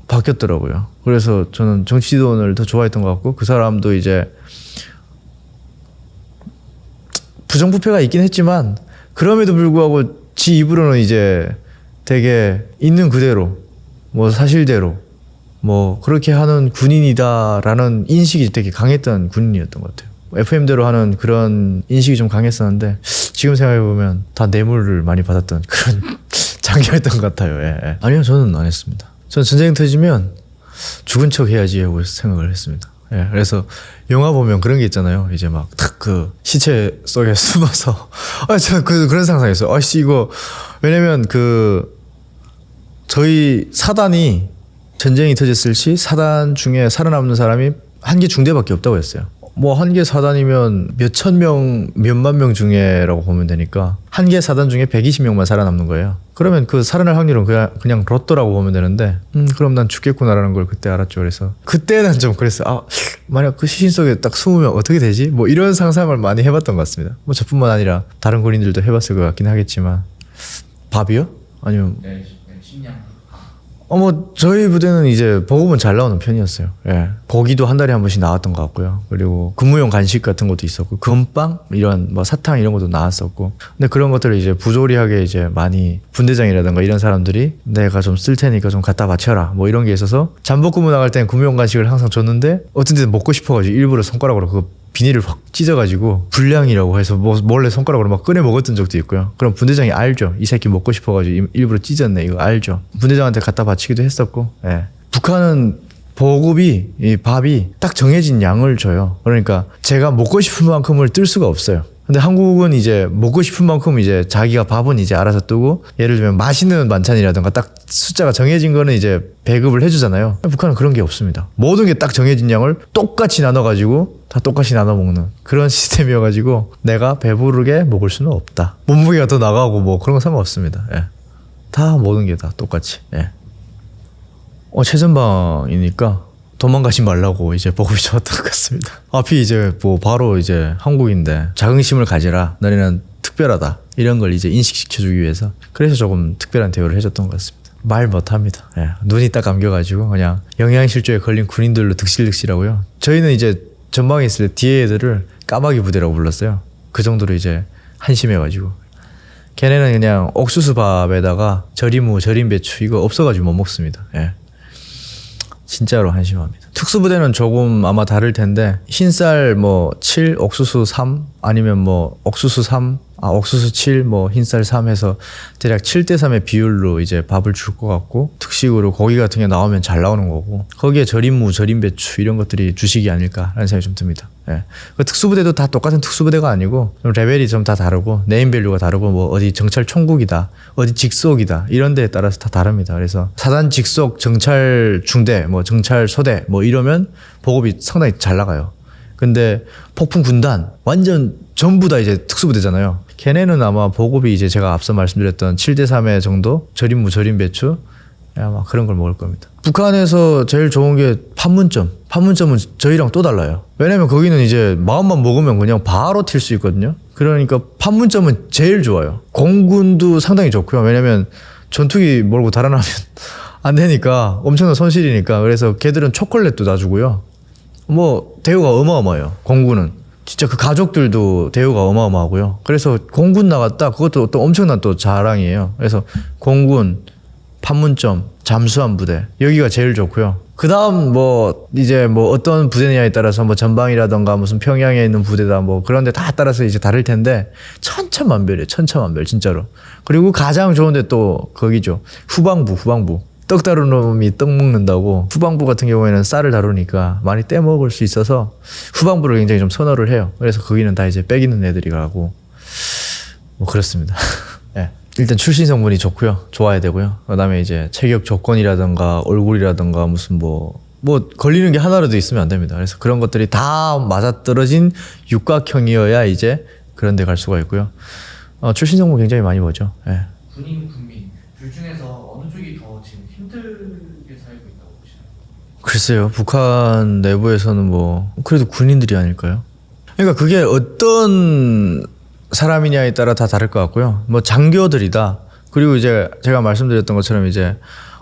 Speaker 1: 바뀌었더라고요. 그래서 저는 정치지도원을 더 좋아했던 것 같고 그 사람도 이제 부정부패가 있긴 했지만 그럼에도 불구하고 지 입으로는 이제 되게 있는 그대로 뭐 사실대로 뭐 그렇게 하는 군인이다라는 인식이 되게 강했던 군인이었던 것 같아요. FM대로 하는 그런 인식이 좀 강했었는데 지금 생각해보면 다 뇌물을 많이 받았던 그런 장교였던 것 같아요. 예. 아니요, 저는 안 했습니다. 저는 전쟁 터지면 죽은 척 해야지 하고 생각을 했습니다. 예. 그래서 영화 보면 그런 게 있잖아요. 이제 막 탁 그 시체 속에 숨어서 저 그런 상상했어요. 아씨 이거 왜냐면 그 저희 사단이 전쟁이 터졌을 시 사단 중에 살아남는 사람이 한 개 중대밖에 없다고 했어요. 뭐 한 개 사단이면 몇천 명, 몇만 명 중에라고 보면 되니까 한 개 사단 중에 120명만 살아남는 거예요. 그러면 그 살아날 확률은 그냥 로또라고 보면 되는데 그럼 난 죽겠구나라는 걸 그때 알았죠. 그래서 그때는 좀 그랬어요. 만약 그 시신 속에 딱 숨으면 어떻게 되지? 뭐 이런 상상을 많이 해봤던 것 같습니다. 뭐 저뿐만 아니라 다른 군인들도 해봤을 것 같긴 하겠지만 밥이요? 아니면
Speaker 2: 네, 식량.
Speaker 1: 뭐 저희 부대는 이제 보급은 잘 나오는 편이었어요. 예. 고기도 한 달에 한 번씩 나왔던 것 같고요. 그리고 근무용 간식 같은 것도 있었고 금빵 이런 뭐 사탕 이런 것도 나왔었고. 근데 그런 것들을 이제 부조리하게 이제 많이 분대장이라든가 이런 사람들이 내가 좀 쓸 테니까 좀 갖다 바쳐라 뭐 이런 게 있어서 잠복 근무 나갈 땐 근무용 간식을 항상 줬는데 어떤 데는 먹고 싶어가지고 일부러 손가락으로 그거 비닐을 확 찢어가지고 불량이라고 해서 뭐 몰래 손가락으로 막 꺼내 먹었던 적도 있고요. 그럼 분대장이 알죠. 이 새끼 먹고 싶어가지고 일부러 찢었네 이거 알죠. 분대장한테 갖다 바치기도 했었고. 예. 북한은 보급이 이 밥이 딱 정해진 양을 줘요. 그러니까 제가 먹고 싶은 만큼을 뜰 수가 없어요. 근데 한국은 이제 먹고 싶은 만큼 이제 자기가 밥은 이제 알아서 뜨고 예를 들면 맛있는 만찬이라든가 딱 숫자가 정해진 거는 이제 배급을 해주잖아요. 북한은 그런 게 없습니다. 모든 게 딱 정해진 양을 똑같이 나눠가지고 다 똑같이 나눠 먹는 그런 시스템이어가지고 내가 배부르게 먹을 수는 없다. 몸무게가 더 나가고 뭐 그런 건 상관없습니다. 예. 다 모든 게 다 똑같이. 예. 최전방이니까 도망가지 말라고 이제 보급이 좋았던 것 같습니다. 앞이 이제 뭐 바로 이제 한국인데 자긍심을 가지라. 너네는 특별하다. 이런 걸 이제 인식시켜주기 위해서 그래서 조금 특별한 대우를 해줬던 것 같습니다. 말 못합니다. 예, 눈이 딱 감겨가지고 그냥 영양실조에 걸린 군인들로 득실득실하고요. 저희는 이제 전방에 있을 때 뒤에 애들을 까마귀 부대라고 불렀어요. 그 정도로 이제 한심해가지고. 걔네는 그냥 옥수수밥에다가 절임무, 절임배추 이거 없어가지고 못 먹습니다. 예. 진짜로 한심합니다. 특수부대는 조금 아마 다를 텐데 흰쌀 뭐 7, 옥수수 3 아니면 뭐 옥수수 3, 옥수수 7, 뭐 흰쌀 3 해서 대략 7대 3의 비율로 이제 밥을 줄 것 같고 특식으로 고기 같은 게 나오면 잘 나오는 거고 거기에 절임무, 절임배추 이런 것들이 주식이 아닐까라는 생각이 좀 듭니다. 예. 그 특수부대도 다 똑같은 특수부대가 아니고 좀 레벨이 좀 다 다르고 네임밸류가 다르고 뭐 어디 정찰 총국이다, 어디 직속이다 이런 데에 따라서 다 다릅니다. 그래서 사단 직속 정찰 중대, 뭐 정찰 소대 뭐 이러면 보급이 상당히 잘 나가요. 근데 폭풍 군단 완전 전부 다 이제 특수부대잖아요. 걔네는 아마 보급이 이제 제가 앞서 말씀드렸던 7대 3의 정도 절임무, 절임배추 아마 그런 걸 먹을 겁니다. 북한에서 제일 좋은 게 판문점. 판문점은 저희랑 또 달라요. 왜냐면 거기는 이제 마음만 먹으면 그냥 바로 튈 수 있거든요. 그러니까 판문점은 제일 좋아요. 공군도 상당히 좋고요. 왜냐면 전투기 몰고 달아나면 안 되니까 엄청난 손실이니까. 그래서 걔들은 초콜릿도 놔주고요. 뭐 대우가 어마어마해요. 공군은 진짜 그 가족들도 대우가 어마어마하고요. 그래서 공군 나갔다 그것도 또 엄청난 또 자랑이에요. 그래서 공군, 판문점, 잠수함 부대 여기가 제일 좋고요. 그 다음 뭐 이제 뭐 어떤 부대냐에 따라서 뭐 전방이라던가 무슨 평양에 있는 부대다 뭐 그런데 다 따라서 이제 다를 텐데 천차만별이에요. 천차만별 진짜로. 그리고 가장 좋은데 또 거기죠. 후방부. 떡 다루는 놈이 떡 먹는다고 후방부 같은 경우에는 쌀을 다루니까 많이 떼먹을 수 있어서 후방부를 굉장히 좀 선호를 해요. 그래서 거기는 다 이제 빼기는 애들이 가고 뭐 그렇습니다. 네. 일단 출신 성분이 좋고요. 좋아야 되고요. 그다음에 이제 체격 조건이라든가 얼굴이라든가 무슨 뭐 걸리는 게 하나라도 있으면 안 됩니다. 그래서 그런 것들이 다 맞아떨어진 육각형이어야 이제 그런 데 갈 수가 있고요. 출신 성분 굉장히 많이 보죠. 네.
Speaker 2: 군인, 국민 둘 중에서 어느 쪽이 더 지금 힘들게 살고 있다고 보시나요?
Speaker 1: 글쎄요. 북한 내부에서는 뭐 그래도 군인들이 아닐까요? 그러니까 그게 어떤 사람이냐에 따라 다 다를 것 같고요. 뭐 장교들이다. 그리고 이제 제가 말씀드렸던 것처럼 이제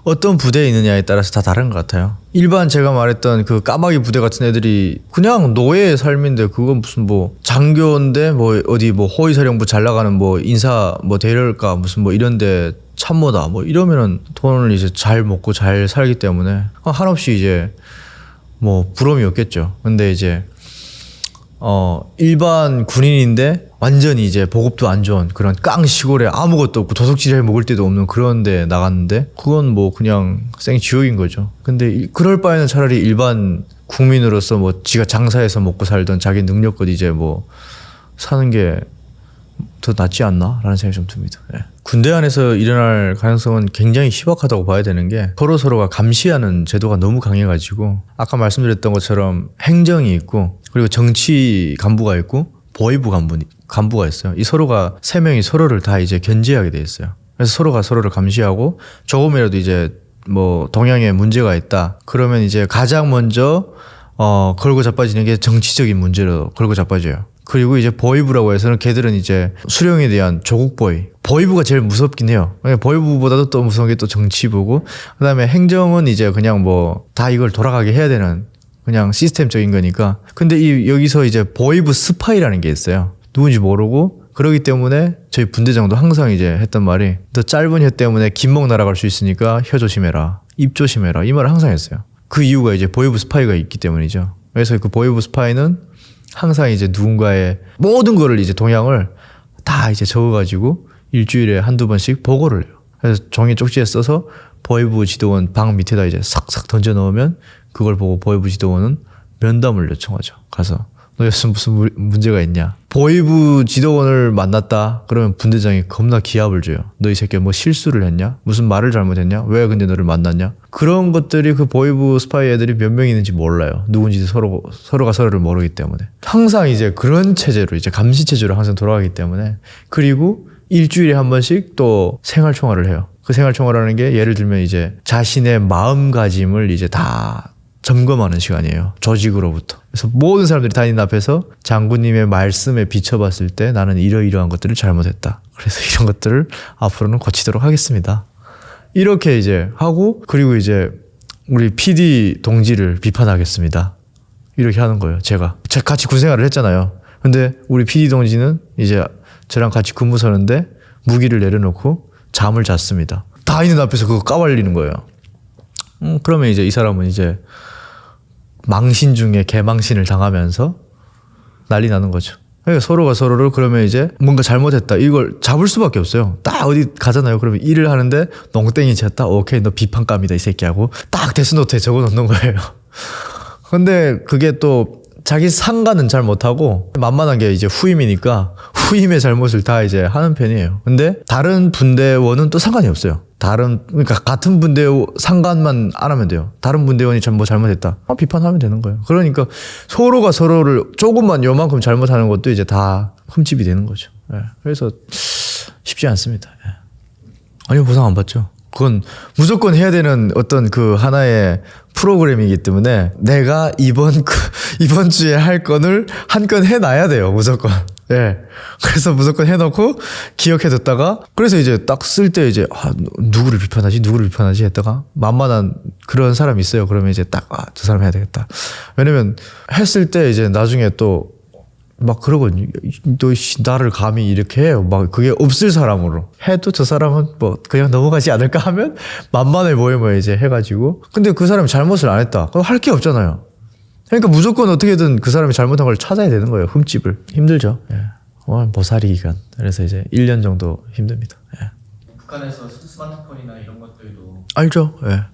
Speaker 1: 어떤 부대에 있느냐에 따라서 다 다른 것 같아요. 일반 제가 말했던 그 까마귀 부대 같은 애들이 그냥 노예의 삶인데 그건 무슨 뭐 장교인데 뭐 어디 뭐 호위사령부 잘 나가는 뭐 인사 뭐 대렬가 무슨 뭐 이런데 참모다 뭐 이러면은 돈을 이제 잘 먹고 잘 살기 때문에 한없이 이제 뭐 부러움이 없겠죠. 근데 이제 일반 군인인데 완전히 이제 보급도 안 좋은 그런 깡 시골에 아무것도 없고 도둑질해 먹을 데도 없는 그런 데 나갔는데 그건 뭐 그냥 생지옥인 거죠. 근데 그럴 바에는 차라리 일반 국민으로서 뭐 지가 장사해서 먹고 살던 자기 능력껏 이제 뭐 사는 게 더 낫지 않나? 라는 생각이 좀 듭니다. 예. 군대 안에서 일어날 가능성은 굉장히 희박하다고 봐야 되는 게 서로가 감시하는 제도가 너무 강해가지고 아까 말씀드렸던 것처럼 행정이 있고 그리고 정치 간부가 있고 보위부 간부가 있어요. 이 서로가 세 명이 서로를 다 이제 견제하게 돼 있어요. 그래서 서로가 서로를 감시하고 조금이라도 이제 뭐 동향에 문제가 있다. 그러면 이제 가장 먼저 걸고 자빠지는 게 정치적인 문제로 걸고 자빠져요. 그리고 이제 보위부라고 해서는 걔들은 이제 수령에 대한 조국 보위. 보위부가 제일 무섭긴 해요. 보위부보다도 또 무서운 게 또 정치부고 그다음에 행정은 이제 그냥 뭐 다 이걸 돌아가게 해야 되는 그냥 시스템적인 거니까. 근데 여기서 이제 보위부 스파이라는 게 있어요. 누군지 모르고 그러기 때문에 저희 분대장도 항상 이제 했던 말이 너 짧은 혀 때문에 긴목 날아갈 수 있으니까 혀 조심해라. 입 조심해라. 이 말을 항상 했어요. 그 이유가 이제 보위부 스파이가 있기 때문이죠. 그래서 그 보위부 스파이는 항상 이제 누군가의 모든 거를 이제 동향을 다 이제 적어가지고 일주일에 한두 번씩 보고를 해요. 그래서 종이 쪽지에 써서 보위부 지도원 방 밑에다 이제 싹싹 던져 넣으면 그걸 보고 보위부 지도원은 면담을 요청하죠. 가서 너 여기서 무슨 문제가 있냐. 보위부 지도원을 만났다 그러면 분대장이 겁나 기합을 줘요. 너 이 새끼 뭐 실수를 했냐? 무슨 말을 잘못했냐? 왜 근데 너를 만났냐? 그런 것들이 그 보위부 스파이 애들이 몇 명 있는지 몰라요. 누군지 서로가 서로를 모르기 때문에. 항상 이제 그런 체제로 이제 감시 체제로 항상 돌아가기 때문에. 그리고 일주일에 한 번씩 또 생활총화를 해요. 그 생활총화라는 게 예를 들면 이제 자신의 마음가짐을 이제 다 점검하는 시간이에요. 조직으로부터. 그래서 모든 사람들이 다 있는 앞에서 장군님의 말씀에 비춰봤을 때 나는 이러이러한 것들을 잘못했다. 그래서 이런 것들을 앞으로는 고치도록 하겠습니다. 이렇게 이제 하고 그리고 이제 우리 PD 동지를 비판하겠습니다. 이렇게 하는 거예요. 제가 같이 군생활을 했잖아요. 근데 우리 PD 동지는 이제 저랑 같이 근무 서는데 무기를 내려놓고 잠을 잤습니다. 다 있는 앞에서 그거 까발리는 거예요. 그러면 이제 이 사람은 이제 망신 중에 개망신을 당하면서 난리 나는 거죠. 그러니까 서로가 서로를 그러면 이제 뭔가 잘못했다 이걸 잡을 수밖에 없어요. 딱 어디 가잖아요. 그러면 일을 하는데 농땡이 쳤다. 오케이 너 비판감이다 이 새끼하고 딱 데스노트에 적어놓는 거예요. 근데 그게 또 자기 상관은 잘 못하고 만만한 게 이제 후임이니까 후임의 잘못을 다 이제 하는 편이에요. 근데 다른 분대원은 또 상관이 없어요. 그러니까 같은 분대 상관만 안 하면 돼요. 다른 분대원이 뭐 잘못했다. 비판하면 되는 거예요. 그러니까 서로가 서로를 조금만 요만큼 잘못하는 것도 이제 다 흠집이 되는 거죠. 예. 그래서 쉽지 않습니다. 예. 아니요, 보상 안 받죠. 그건 무조건 해야 되는 어떤 그 하나의 프로그램이기 때문에 내가 이번 주에 할 건을 한 건 해놔야 돼요. 무조건. 예. 그래서 무조건 해놓고 기억해뒀다가 그래서 이제 딱 쓸 때 이제 누구를 비판하지 했다가 만만한 그런 사람이 있어요. 그러면 이제 딱 저 사람 해야 되겠다. 왜냐면 했을 때 이제 나중에 또 막 그러거든요. 너 나를 감히 이렇게 해요. 막 그게 없을 사람으로 해도 저 사람은 뭐 그냥 넘어가지 않을까 하면 만만해 보이면 이제 해가지고 근데 그 사람이 잘못을 안 했다. 그럼 할 게 없잖아요. 그러니까 무조건 어떻게든 그 사람이 잘못한 걸 찾아야 되는 거예요. 흠집을. 힘들죠. 예. 모사리 기간. 그래서 이제 1년 정도 힘듭니다. 예.
Speaker 2: 북한에서 스마트폰이나 이런 것들도
Speaker 1: 알죠. 예.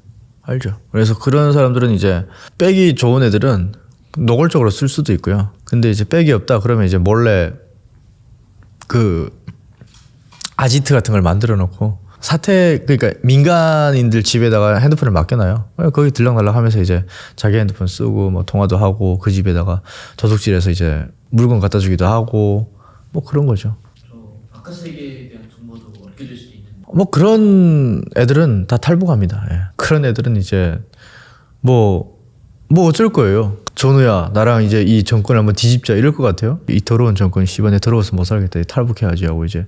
Speaker 1: 알죠. 그래서 그런 사람들은 이제 백이 좋은 애들은 노골적으로 쓸 수도 있고요. 근데 이제 백이 없다 그러면 이제 몰래 그 아지트 같은 걸 만들어 놓고 그러니까 민간인들 집에다가 핸드폰을 맡겨놔요. 거기 들락날락 하면서 이제 자기 핸드폰 쓰고 뭐 통화도 하고 그 집에다가 도둑질해서 이제 물건 갖다 주기도 하고 뭐 그런 거죠.
Speaker 2: 바깥 세계에 대한 정보도 얻게 될 수도 있는.
Speaker 1: 뭐 그런 애들은 다 탈북합니다. 예. 그런 애들은 이제 뭐 어쩔 거예요. 전우야 나랑 이제 이 정권을 한번 뒤집자 이럴 것 같아요. 이 더러운 정권 씨발에 더러워서 못 살겠다. 탈북해야지 하고 이제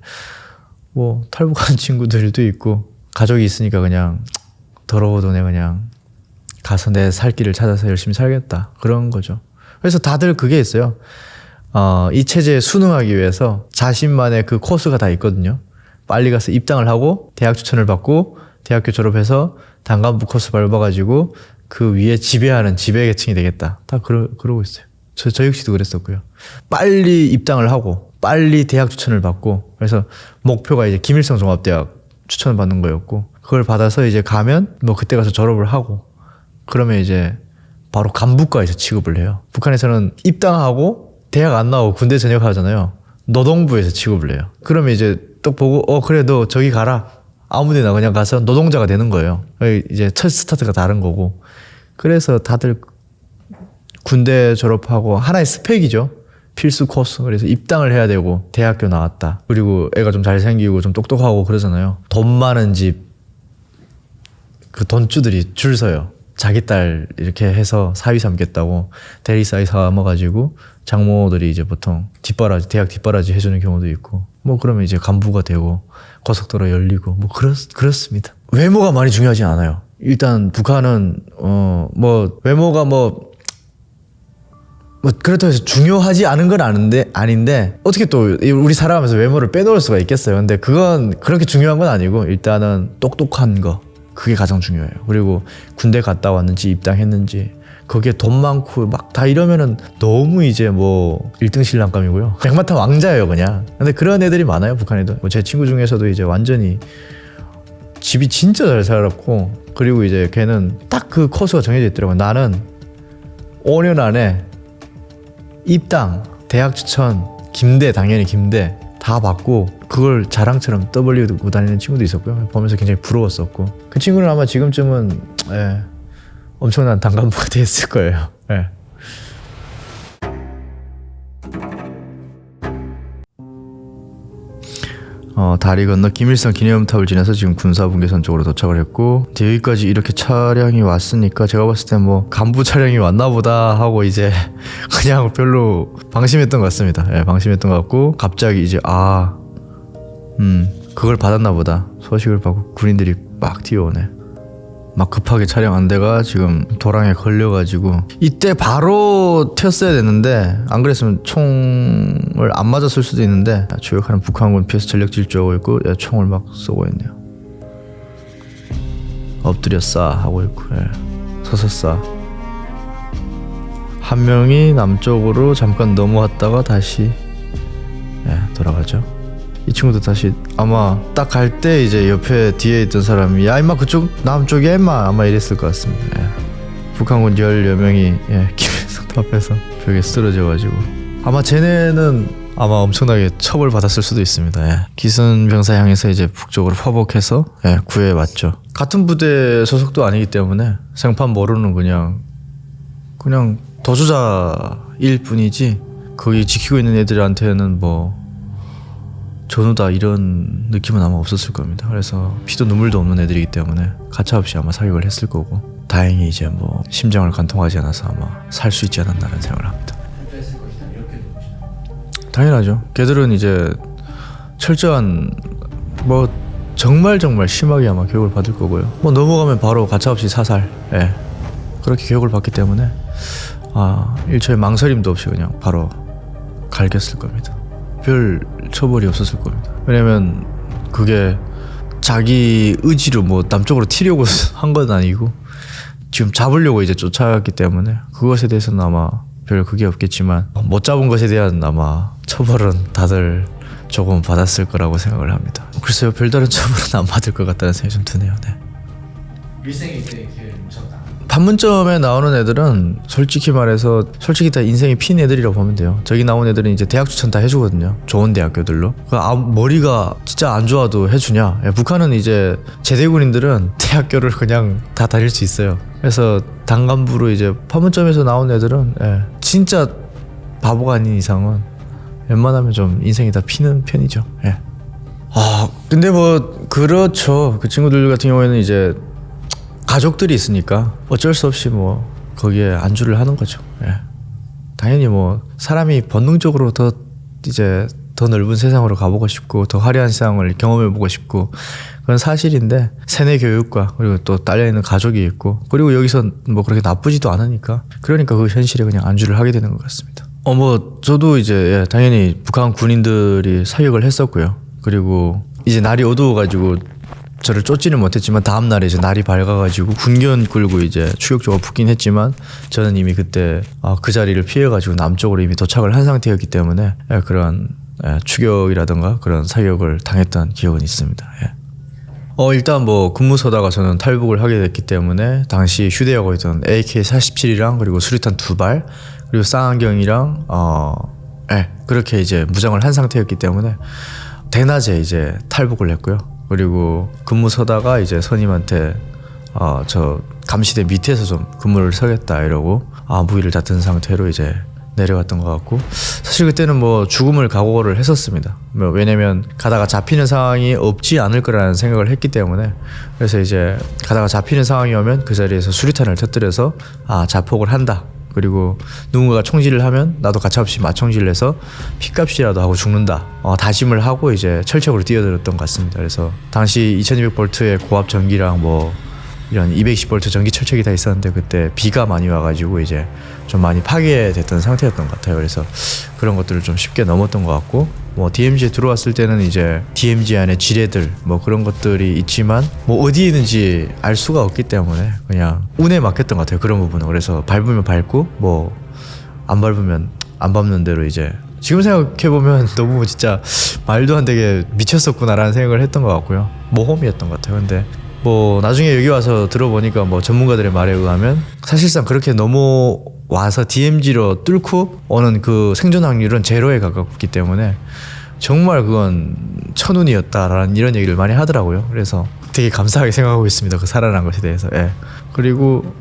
Speaker 1: 뭐 탈북한 친구들도 있고 가족이 있으니까 그냥 더러워도 내가 그냥 가서 내 살 길을 찾아서 열심히 살겠다 그런 거죠. 그래서 다들 그게 있어요. 이 체제에 순응하기 위해서 자신만의 그 코스가 다 있거든요. 빨리 가서 입당을 하고 대학 추천을 받고 대학교 졸업해서 단간부 코스 밟아가지고 그 위에 지배하는 지배계층이 되겠다. 다 그러고 있어요. 저 역시도 그랬었고요. 빨리 입당을 하고 빨리 대학 추천을 받고 그래서 목표가 이제 김일성 종합대학 추천을 받는 거였고 그걸 받아서 이제 가면 뭐 그때 가서 졸업을 하고 그러면 이제 바로 간부과에서 취급을 해요. 북한에서는 입당하고 대학 안 나오고 군대 전역하잖아요. 노동부에서 취급을 해요. 그러면 이제 또 보고 그래 너 저기 가라. 아무데나 그냥 가서 노동자가 되는 거예요. 이제 첫 스타트가 다른 거고 그래서 다들 군대 졸업하고 하나의 스펙이죠. 필수 코스. 그래서 입당을 해야 되고 대학교 나왔다. 그리고 애가 좀 잘생기고 좀 똑똑하고 그러잖아요. 돈 많은 집 그 돈주들이 줄 서요. 자기 딸 이렇게 해서 사위 삼겠다고 대리사위 삼아가지고 장모들이 이제 보통 대학 뒷바라지 해주는 경우도 있고 뭐 그러면 이제 간부가 되고 고속도로 열리고 뭐 그렇습니다. 외모가 많이 중요하지 않아요. 일단 북한은 뭐 외모가 뭐 그렇다고 해서 중요하지 않은 건 아닌데 어떻게 또 우리 살아가면서 외모를 빼놓을 수가 있겠어요. 근데 그건 그렇게 중요한 건 아니고 일단은 똑똑한 거 그게 가장 중요해요. 그리고 군대 갔다 왔는지 입당했는지 거기에 돈 많고 막 다 이러면은 너무 이제 뭐 1등 신랑감이고요. 백마탄 왕자예요 그냥. 근데 그런 애들이 많아요 북한에도. 뭐 제 친구 중에서도 이제 완전히 집이 진짜 잘 살았고 그리고 이제 걔는 딱 그 코스가 정해져 있더라고요. 나는 5년 안에 입당, 대학 추천, 당연히 김대 다 받고 그걸 자랑처럼 떠벌리고 다니는 친구도 있었고요. 보면서 굉장히 부러웠었고 그 친구는 아마 지금쯤은 엄청난 단간부가 됐을 거예요. 예. 다리 건너 김일성 기념탑을 지나서 지금 군사분계선 쪽으로 도착을 했고 여기까지 이렇게 차량이 왔으니까 제가 봤을 때 뭐 간부 차량이 왔나 보다 하고 이제 그냥 별로 방심했던 것 같습니다. 예, 방심했던 것 같고 갑자기 이제 그걸 받았나 보다. 소식을 받고 군인들이 막 뛰어오네. 막 급하게 촬영 안 돼가 지금 도랑에 걸려가지고 이때 바로 튀었어야 됐는데 안 그랬으면 총을 안 맞았을 수도 있는데 추격하는 북한군 피해서 전력 질주하고 있고 총을 막 쏘고 있네요. 엎드려 싸 하고 있고 서서 싸. 한 명이 남쪽으로 잠깐 넘어왔다가 다시 돌아가죠. 이 친구도 다시 아마 딱 갈 때 이제 옆에 뒤에 있던 사람이 야 임마 그쪽 남쪽이야 임마 아마 이랬을 것 같습니다. 북한군 10여 명이 김일성 앞에서 벽에 쓰러져가지고 아마 쟤네는 아마 엄청나게 처벌받았을 수도 있습니다. 기순 병사 향해서 이제 북쪽으로 포복해서 구해왔죠. 같은 부대 소속도 아니기 때문에 생판 모르는 그냥 도주자일 뿐이지 거기 지키고 있는 애들한테는 뭐 전우다 이런 느낌은 아마 없었을 겁니다. 그래서 피도 눈물도 없는 애들이기 때문에 가차없이 아마 사격을 했을 거고 다행히 이제 뭐 심장을 관통하지 않아서 아마 살 수 있지 않았나라는 생각을 합니다.
Speaker 2: 탈주했을 것이다 이렇게 보시나요?
Speaker 1: 당연하죠. 걔들은 이제 철저한 뭐 정말 심하게 아마 교육을 받을 거고요. 뭐 넘어가면 바로 가차없이 사살 그렇게 교육을 받기 때문에 일초의 망설임도 없이 그냥 바로 갈겼을 겁니다. 별 처벌이 없었을 겁니다. 왜냐면 그게 자기 의지로 뭐 남쪽으로 튀려고 한 건 아니고 지금 잡으려고 이제 쫓아갔기 때문에 그것에 대해서는 아마 별 그게 없겠지만 못 잡은 것에 대한 아마 처벌은 다들 조금 받았을 거라고 생각을 합니다. 글쎄요, 별다른 처벌은 안 받을 것 같다는 생각이 좀 드네요.
Speaker 2: 일생일 때 이렇게 묻혔다.
Speaker 1: 판문점에 나오는 애들은 솔직히 다 인생이 핀 애들이라고 보면 돼요. 저기 나온 애들은 이제 대학 추천 다 해주거든요. 좋은 대학교들로. 머리가 진짜 안 좋아도 해주냐. 북한은 이제 제대군인들은 대학교를 그냥 다 다닐 수 있어요. 그래서 단간부로 이제 판문점에서 나온 애들은 진짜 바보가 아닌 이상은 웬만하면 좀 인생이 다 피는 편이죠. 근데 뭐 그렇죠. 그 친구들 같은 경우에는 이제 가족들이 있으니까 어쩔 수 없이 뭐 거기에 안주를 하는 거죠. 당연히 뭐 사람이 본능적으로 더 넓은 세상으로 가보고 싶고 더 화려한 세상을 경험해보고 싶고 그건 사실인데 세뇌 교육과 그리고 또 딸려있는 가족이 있고 그리고 여기서 뭐 그렇게 나쁘지도 않으니까 그러니까 그 현실에 그냥 안주를 하게 되는 것 같습니다. 뭐 저도 이제 당연히 북한 군인들이 사격을 했었고요. 그리고 이제 날이 어두워가지고 저를 쫓지는 못했지만 다음 날에 이제 날이 밝아가지고 군견 끌고 이제 추격조가 붙긴 했지만 저는 이미 그때 그 자리를 피해가지고 남쪽으로 이미 도착을 한 상태였기 때문에 그런 추격이라든가 그런 사격을 당했던 기억은 있습니다. 일단 뭐 근무서다가 저는 탈북을 하게 됐기 때문에 당시 휴대하고 있던 AK-47이랑 그리고 수류탄 2발 그리고 쌍안경이랑 그렇게 이제 무장을 한 상태였기 때문에 대낮에 이제 탈북을 했고요. 그리고 근무 서다가 이제 선임한테 저 감시대 밑에서 좀 근무를 서겠다 이러고 무기를 다 든 상태로 이제 내려갔던 것 같고 사실 그때는 뭐 죽음을 각오를 했었습니다. 왜냐면 가다가 잡히는 상황이 없지 않을 거라는 생각을 했기 때문에 그래서 이제 가다가 잡히는 상황이 오면 그 자리에서 수류탄을 터뜨려서 자폭을 한다. 그리고 누군가가 총질을 하면 나도 가차없이 맞총질을 해서 피값이라도 하고 죽는다. 다짐을 하고 이제 철책으로 뛰어들었던 것 같습니다. 그래서 당시 2200V의 고압 전기랑 뭐 이런 220V 전기 철책이 다 있었는데 그때 비가 많이 와가지고 이제 좀 많이 파괴됐던 상태였던 것 같아요. 그래서 그런 것들을 좀 쉽게 넘었던 것 같고 뭐 DMZ에 들어왔을 때는 이제 DMZ 안에 지뢰들 뭐 그런 것들이 있지만 뭐 어디에 있는지 알 수가 없기 때문에 그냥 운에 맡겼던 것 같아요. 그런 부분은. 그래서 밟으면 밟고 뭐 안 밟으면 안 밟는 대로 이제 지금 생각해보면 너무 진짜 말도 안 되게 미쳤었구나라는 생각을 했던 것 같고요. 모험이었던 것 같아요. 근데 뭐 나중에 여기 와서 들어보니까 뭐 전문가들의 말에 의하면 사실상 그렇게 넘어와서 DMZ로 뚫고 오는 그 생존 확률은 제로에 가깝기 때문에 정말 그건 천운이었다라는 이런 얘기를 많이 하더라고요. 그래서 되게 감사하게 생각하고 있습니다. 그 살아난 것에 대해서. 그리고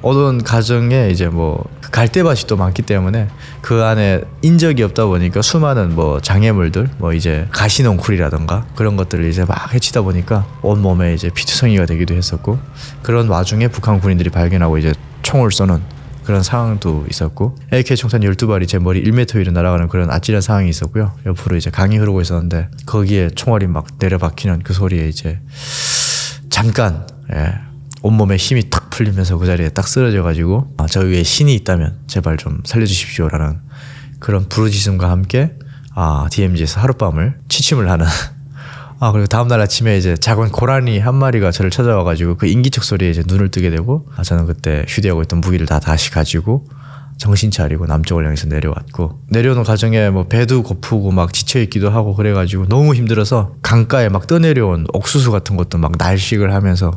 Speaker 1: 어두운 가정에 이제 뭐 갈대밭이 또 많기 때문에 그 안에 인적이 없다 보니까 수많은 뭐 장애물들 뭐 이제 가시넝쿨이라던가 그런 것들을 이제 막 해치다 보니까 온몸에 이제 피투성이가 되기도 했었고 그런 와중에 북한 군인들이 발견하고 이제 총을 쏘는 그런 상황도 있었고 AK 총탄 12발이 제 머리 1m 위로 날아가는 그런 아찔한 상황이 있었고요. 옆으로 이제 강이 흐르고 있었는데 거기에 총알이 막 내려박히는 그 소리에 이제 잠깐 온몸에 힘이 탁 풀리면서 그 자리에 딱 쓰러져가지고 저 위에 신이 있다면 제발 좀 살려주십시오라는 그런 부르짖음과 함께 DMZ에서 하룻밤을 취침을 하는 그리고 다음날 아침에 이제 작은 고라니 한 마리가 저를 찾아와가지고 그 인기척 소리에 이제 눈을 뜨게 되고 저는 그때 휴대하고 있던 무기를 다시 가지고 정신 차리고 남쪽을 향해서 내려왔고 내려오는 과정에 뭐 배도 고프고 막 지쳐있기도 하고 그래가지고 너무 힘들어서 강가에 막 떠내려온 옥수수 같은 것도 막 날식을 하면서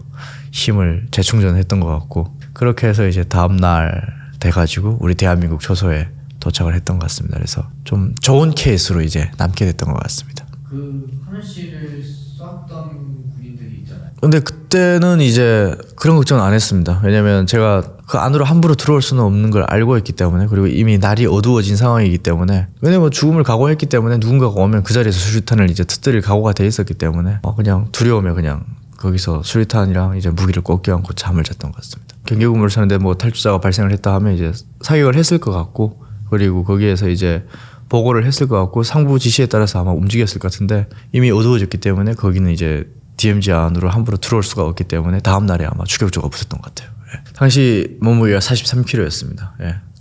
Speaker 1: 힘을 재충전했던 것 같고 그렇게 해서 이제 다음날 돼가지고 우리 대한민국 초소에 도착을 했던 것 같습니다. 그래서 좀 좋은 케이스로 이제 남게 됐던 것 같습니다.
Speaker 2: 그 하늘 씨를 쐈던 군인들이 있잖아요.
Speaker 1: 근데 그때는 이제 그런 걱정은 안 했습니다. 왜냐면 제가 그 안으로 함부로 들어올 수는 없는 걸 알고 있기 때문에 그리고 이미 날이 어두워진 상황이기 때문에 왜냐면 죽음을 각오했기 때문에 누군가가 오면 그 자리에서 수류탄을 이제 터뜨릴 각오가 돼 있었기 때문에 그냥 두려우면 그냥 거기서 수류탄이랑 이제 무기를 꼭 껴안고 잠을 잤던 것 같습니다. 경계근무를 사는데 뭐 탈주자가 발생을 했다 하면 이제 사격을 했을 것 같고 그리고 거기에서 이제 보고를 했을 것 같고 상부 지시에 따라서 아마 움직였을 것 같은데 이미 어두워졌기 때문에 거기는 이제 DMZ 안으로 함부로 들어올 수가 없기 때문에 다음날에 아마 추격조가 붙었던 것 같아요. 당시 몸무게가 43kg였습니다.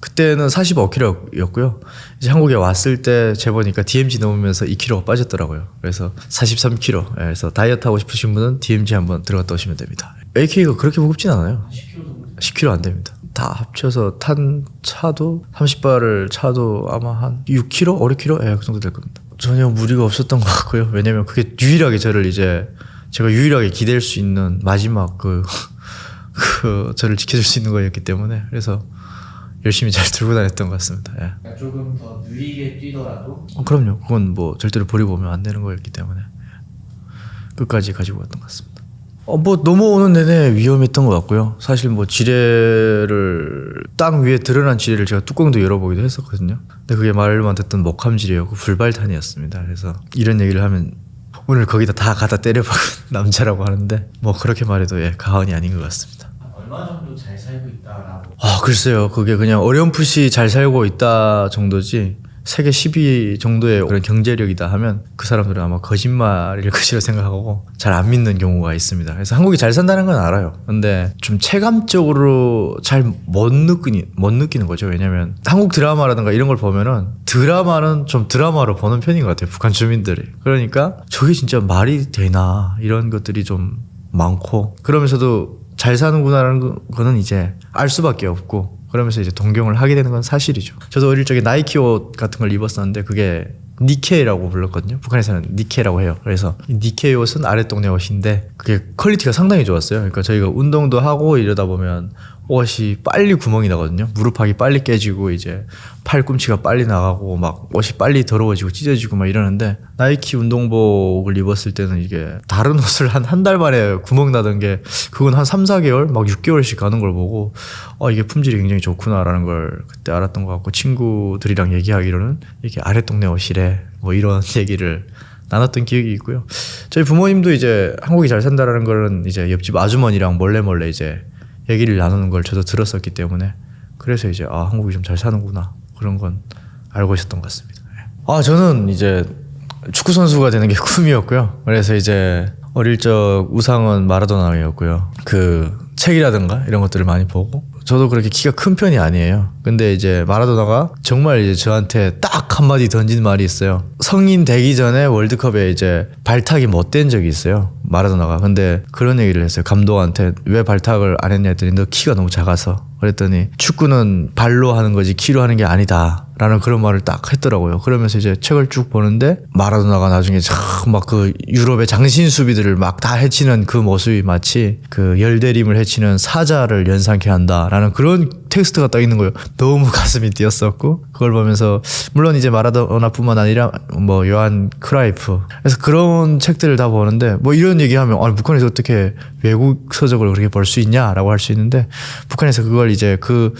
Speaker 1: 그때는 45kg였고요. 이제 한국에 왔을 때 재보니까 DMZ 넘으면서 2kg가 빠졌더라고요. 그래서 43kg. 그래서 다이어트 하고 싶으신 분은 DMZ 한번 들어갔다 오시면 됩니다. AK가 그렇게 무겁진 않아요.
Speaker 2: 10kg 정도.
Speaker 1: 10kg 안 됩니다. 다 합쳐서 탄 차도 30발을 차도 아마 한 6kg? 5kg? 그 정도 될 겁니다. 전혀 무리가 없었던 것 같고요. 왜냐면 그게 유일하게 제가 유일하게 기댈 수 있는 마지막 저를 지켜줄 수 있는 거였기 때문에 그래서 열심히 잘 들고 다녔던 것 같습니다.
Speaker 2: 그러니까 조금 더 느리게 뛰더라도
Speaker 1: 그럼요. 그건 뭐 절대로 버리고 오면 안 되는 거였기 때문에 끝까지 가지고 갔던 것 같습니다. 뭐 넘어오는 내내 위험했던 것 같고요. 사실 뭐 지뢰를 땅 위에 드러난 지뢰를 제가 뚜껑도 열어보기도 했었거든요. 근데 그게 말로만 듣던 목함 지뢰였고 불발탄이었습니다. 그래서 이런 얘기를 하면 오늘 거기다 다 갖다 때려박은 남자라고 하는데 뭐 그렇게 말해도 가언이 아닌 것 같습니다.
Speaker 2: 얼마 정도 잘 살고 있다라고.
Speaker 1: 글쎄요. 그게 그냥 어렴풋이 잘 살고 있다 정도지 세계 10위 정도의 그런 경제력이다 하면 그 사람들은 아마 거짓말일 것이라 생각하고 잘 안 믿는 경우가 있습니다. 그래서 한국이 잘 산다는 건 알아요. 근데 좀 체감적으로 잘 못 느끼는 거죠. 왜냐면 한국 드라마라든가 이런 걸 보면은 드라마는 좀 드라마로 보는 편인 것 같아요. 북한 주민들이. 그러니까 저게 진짜 말이 되나 이런 것들이 좀 많고 그러면서도 잘 사는구나라는 거는 이제 알 수밖에 없고 그러면서 이제 동경을 하게 되는 건 사실이죠. 저도 어릴 적에 나이키 옷 같은 걸 입었었는데 그게 니케이라고 불렀거든요. 북한에서는 니케이라고 해요. 그래서 이 니케이 옷은 아랫동네 옷인데 그게 퀄리티가 상당히 좋았어요. 그러니까 저희가 운동도 하고 이러다 보면 옷이 빨리 구멍이 나거든요. 무릎팍이 빨리 깨지고 이제 팔꿈치가 빨리 나가고 막 옷이 빨리 더러워지고 찢어지고 막 이러는데 나이키 운동복을 입었을 때는 이게 다른 옷을 한 달 만에 구멍 나던 게 그건 한 3, 4개월 막 6개월씩 가는 걸 보고 이게 품질이 굉장히 좋구나라는 걸 그때 알았던 것 같고 친구들이랑 얘기하기로는 이게 아랫동네 옷이래 뭐 이런 얘기를 나눴던 기억이 있고요. 저희 부모님도 이제 한국이 잘 산다라는 거는 이제 옆집 아주머니랑 몰래 이제 얘기를 나누는 걸 저도 들었었기 때문에 그래서 이제 한국이 좀 잘 사는구나 그런 건 알고 있었던 것 같습니다. 저는 이제 축구 선수가 되는 게 꿈이었고요. 그래서 이제 어릴 적 우상은 마라도나였고요. 그 책이라든가 이런 것들을 많이 보고 저도 그렇게 키가 큰 편이 아니에요. 근데 이제 마라도나가 정말 이제 저한테 딱 한마디 던진 말이 있어요. 성인 되기 전에 월드컵에 이제 발탁이 못 된 적이 있어요. 마라도나가. 근데 그런 얘기를 했어요. 감독한테 왜 발탁을 안 했냐 했더니 너 키가 너무 작아서. 그랬더니 축구는 발로 하는 거지 키로 하는 게 아니다 라는 그런 말을 딱 했더라고요. 그러면서 이제 책을 쭉 보는데 마라도나가 나중에 막 그 유럽의 장신 수비들을 막 다 해치는 그 모습이 마치 그 열대림을 해치는 사자를 연상케 한다라는 그런 텍스트가 딱 있는 거예요. 너무 가슴이 뛰었었고 그걸 보면서 물론 이제 마라도나뿐만 아니라 뭐 요한 크라이프 그래서 그런 책들을 다 보는데 뭐 이런 얘기하면 북한에서 어떻게 외국 서적을 그렇게 볼 수 있냐라고 할 수 있는데 북한에서 그걸 이제 그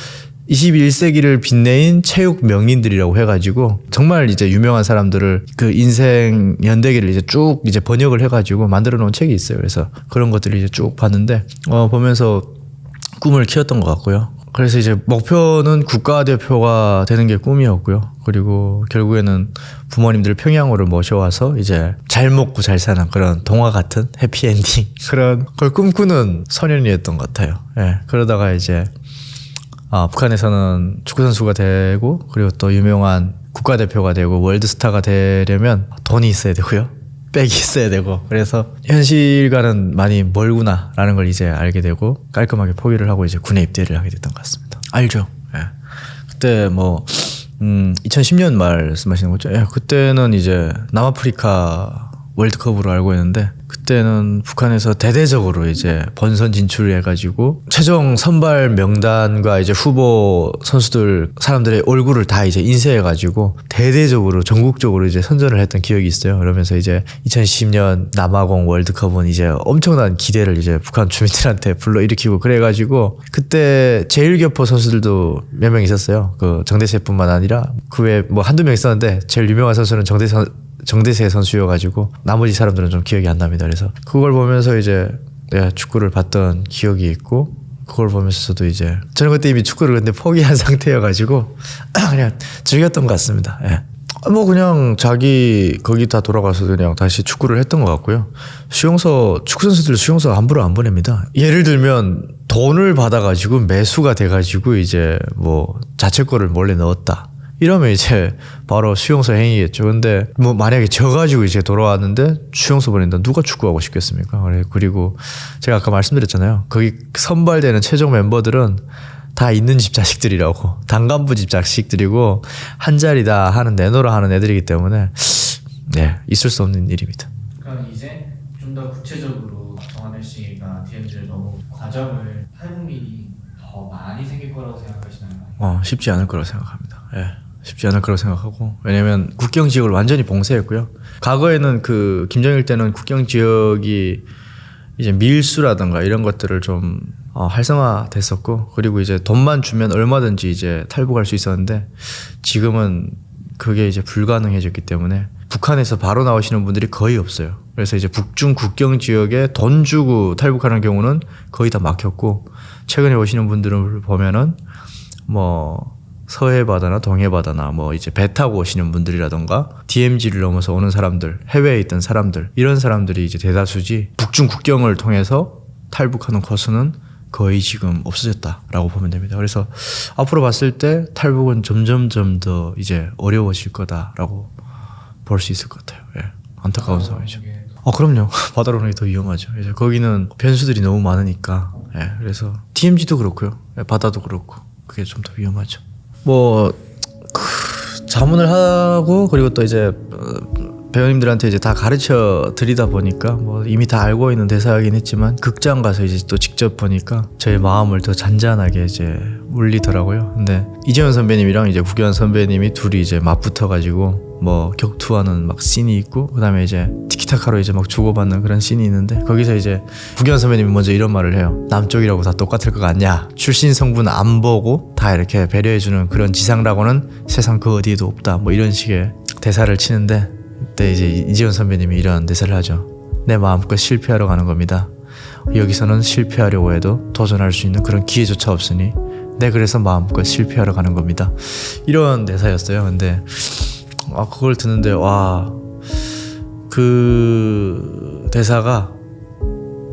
Speaker 1: 21세기를 빛내인 체육 명인들이라고 해가지고 정말 이제 유명한 사람들을 그 인생 연대기를 이제 쭉 이제 번역을 해가지고 만들어 놓은 책이 있어요. 그래서 그런 것들을 이제 쭉 봤는데 보면서 꿈을 키웠던 것 같고요. 그래서 이제 목표는 국가대표가 되는 게 꿈이었고요. 그리고 결국에는 부모님들 평양으로 모셔와서 이제 잘 먹고 잘 사는 그런 동화 같은 해피엔딩 그런 걸 꿈꾸는 소년이었던 것 같아요. 예. 그러다가 이제 북한에서는 축구 선수가 되고 그리고 또 유명한 국가대표가 되고 월드스타가 되려면 돈이 있어야 되고요. 백이 있어야 되고 그래서 현실과는 많이 멀구나라는 걸 이제 알게 되고 깔끔하게 포기를 하고 이제 군에 입대를 하게 됐던 것 같습니다. 알죠? 예. 그때 뭐 2010년 말씀하시는 거죠? 예. 그때는 이제 남아프리카 월드컵으로 알고 있는데 그때는 북한에서 대대적으로 이제 본선 진출해가지고 최종 선발 명단과 이제 후보 선수들 사람들의 얼굴을 다 이제 인쇄해가지고 대대적으로 전국적으로 이제 선전을 했던 기억이 있어요. 그러면서 이제 2010년 남아공 월드컵은 이제 엄청난 기대를 이제 북한 주민들한테 불러일으키고 그래가지고 그때 제일교포 선수들도 몇 명 있었어요. 그 정대세뿐만 아니라 그 외에 뭐 한두 명 있었는데 제일 유명한 선수는 정대세 선수여가지고 나머지 사람들은 좀 기억이 안 납니다. 그래서 그걸 보면서 이제 내가 축구를 봤던 기억이 있고 그걸 보면서도 이제 저는 그때 이미 축구를 근데 포기한 상태여가지고 그냥 즐겼던 것 같습니다. 예. 뭐 그냥 자기 거기 다 돌아가서 그냥 다시 축구를 했던 것 같고요. 수용소 축구 선수들 수용소 함부로 안 보냅니다. 예를 들면 돈을 받아가지고 매수가 돼가지고 이제 뭐 자책골을 몰래 넣었다. 이러면 이제 바로 수용소 행위겠죠. 근데 뭐 만약에 져가지고 이제 돌아왔는데 수용소 보낸다. 누가 축구하고 싶겠습니까? 그리고 제가 아까 말씀드렸잖아요. 거기 선발되는 최종 멤버들은 다 있는 집 자식들이라고 단간부 집 자식들이고 한 자리다 하는 내노라 하는 애들이기 때문에 네 있을 수 없는 일입니다.
Speaker 2: 그럼 이제 좀 더 구체적으로 정한일 씨가 DMZ를 너무 과정을 800mm 더 많이 생길 거라고 생각하시나요?
Speaker 1: 쉽지 않을 거라고 생각합니다. 예. 쉽지 않을 거라고 생각하고 왜냐면 국경 지역을 완전히 봉쇄했고요. 과거에는 그 김정일 때는 국경 지역이 이제 밀수라든가 이런 것들을 좀 활성화됐었고 그리고 이제 돈만 주면 얼마든지 이제 탈북할 수 있었는데 지금은 그게 이제 불가능해졌기 때문에 북한에서 바로 나오시는 분들이 거의 없어요. 그래서 이제 북중 국경 지역에 돈 주고 탈북하는 경우는 거의 다 막혔고 최근에 오시는 분들을 보면은 뭐 서해 바다나 동해 바다나 뭐 이제 배 타고 오시는 분들이라던가 DMZ를 넘어서 오는 사람들, 해외에 있던 사람들 이런 사람들이 이제 대다수지 북중 국경을 통해서 탈북하는 코스는 거의 지금 없어졌다라고 보면 됩니다. 그래서 앞으로 봤을 때 탈북은 점점점 더 이제 어려워질 거다라고 볼 수 있을 것 같아요. 예. 안타까운 상황이죠. 그럼요. 바다로 오는 게 더 위험하죠. 이제 거기는 변수들이 너무 많으니까. 예. 그래서 DMZ도 그렇고요. 예. 바다도 그렇고 그게 좀 더 위험하죠. 뭐 자문을 하고 그리고 또 이제 배우님들한테 이제 다 가르쳐 드리다 보니까 뭐 이미 다 알고 있는 대사이긴 했지만 극장 가서 이제 또 직접 보니까 저의 마음을 더 잔잔하게 이제 울리더라고요. 근데 이재현 선배님이랑 이제 국유한 선배님이 둘이 이제 맞붙어가지고 뭐 격투하는 막 씬이 있고 그다음에 이제 티키타카로 이제 막 주고받는 그런 씬이 있는데 거기서 이제 국유한 선배님이 먼저 이런 말을 해요. 남쪽이라고 다 똑같을 것 같냐? 출신 성분 안 보고 다 이렇게 배려해주는 그런 지상라고는 세상 그 어디에도 없다. 뭐 이런 식의 대사를 치는데 그때 이제 이재현 선배님이 이런 대사를 하죠. 내 마음껏 실패하러 가는 겁니다. 여기서는 실패하려고 해도 도전할 수 있는 그런 기회조차 없으니 내 그래서 마음껏 실패하러 가는 겁니다. 이런 대사였어요. 근데 그걸 듣는데 와, 그 대사가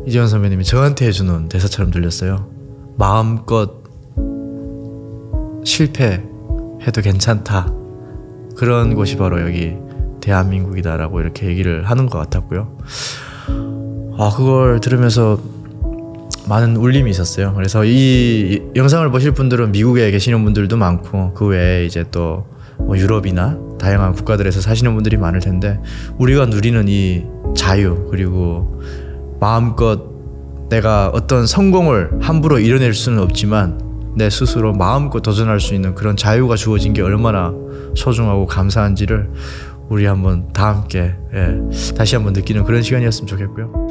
Speaker 1: 이재현 선배님이 저한테 해주는 대사처럼 들렸어요. 마음껏 실패해도 괜찮다. 그런 곳이 바로 여기 대한민국이다라고 이렇게 얘기를 하는 것 같았고요. 그걸 들으면서 많은 울림이 있었어요. 그래서 이 영상을 보실 분들은 미국에 계시는 분들도 많고 그 외에 이제 또 뭐 유럽이나 다양한 국가들에서 사시는 분들이 많을 텐데 우리가 누리는 이 자유 그리고 마음껏 내가 어떤 성공을 함부로 이뤄낼 수는 없지만 내 스스로 마음껏 도전할 수 있는 그런 자유가 주어진 게 얼마나 소중하고 감사한지를 우리 한번 다 함께 다시 한번 느끼는 그런 시간이었으면 좋겠고요.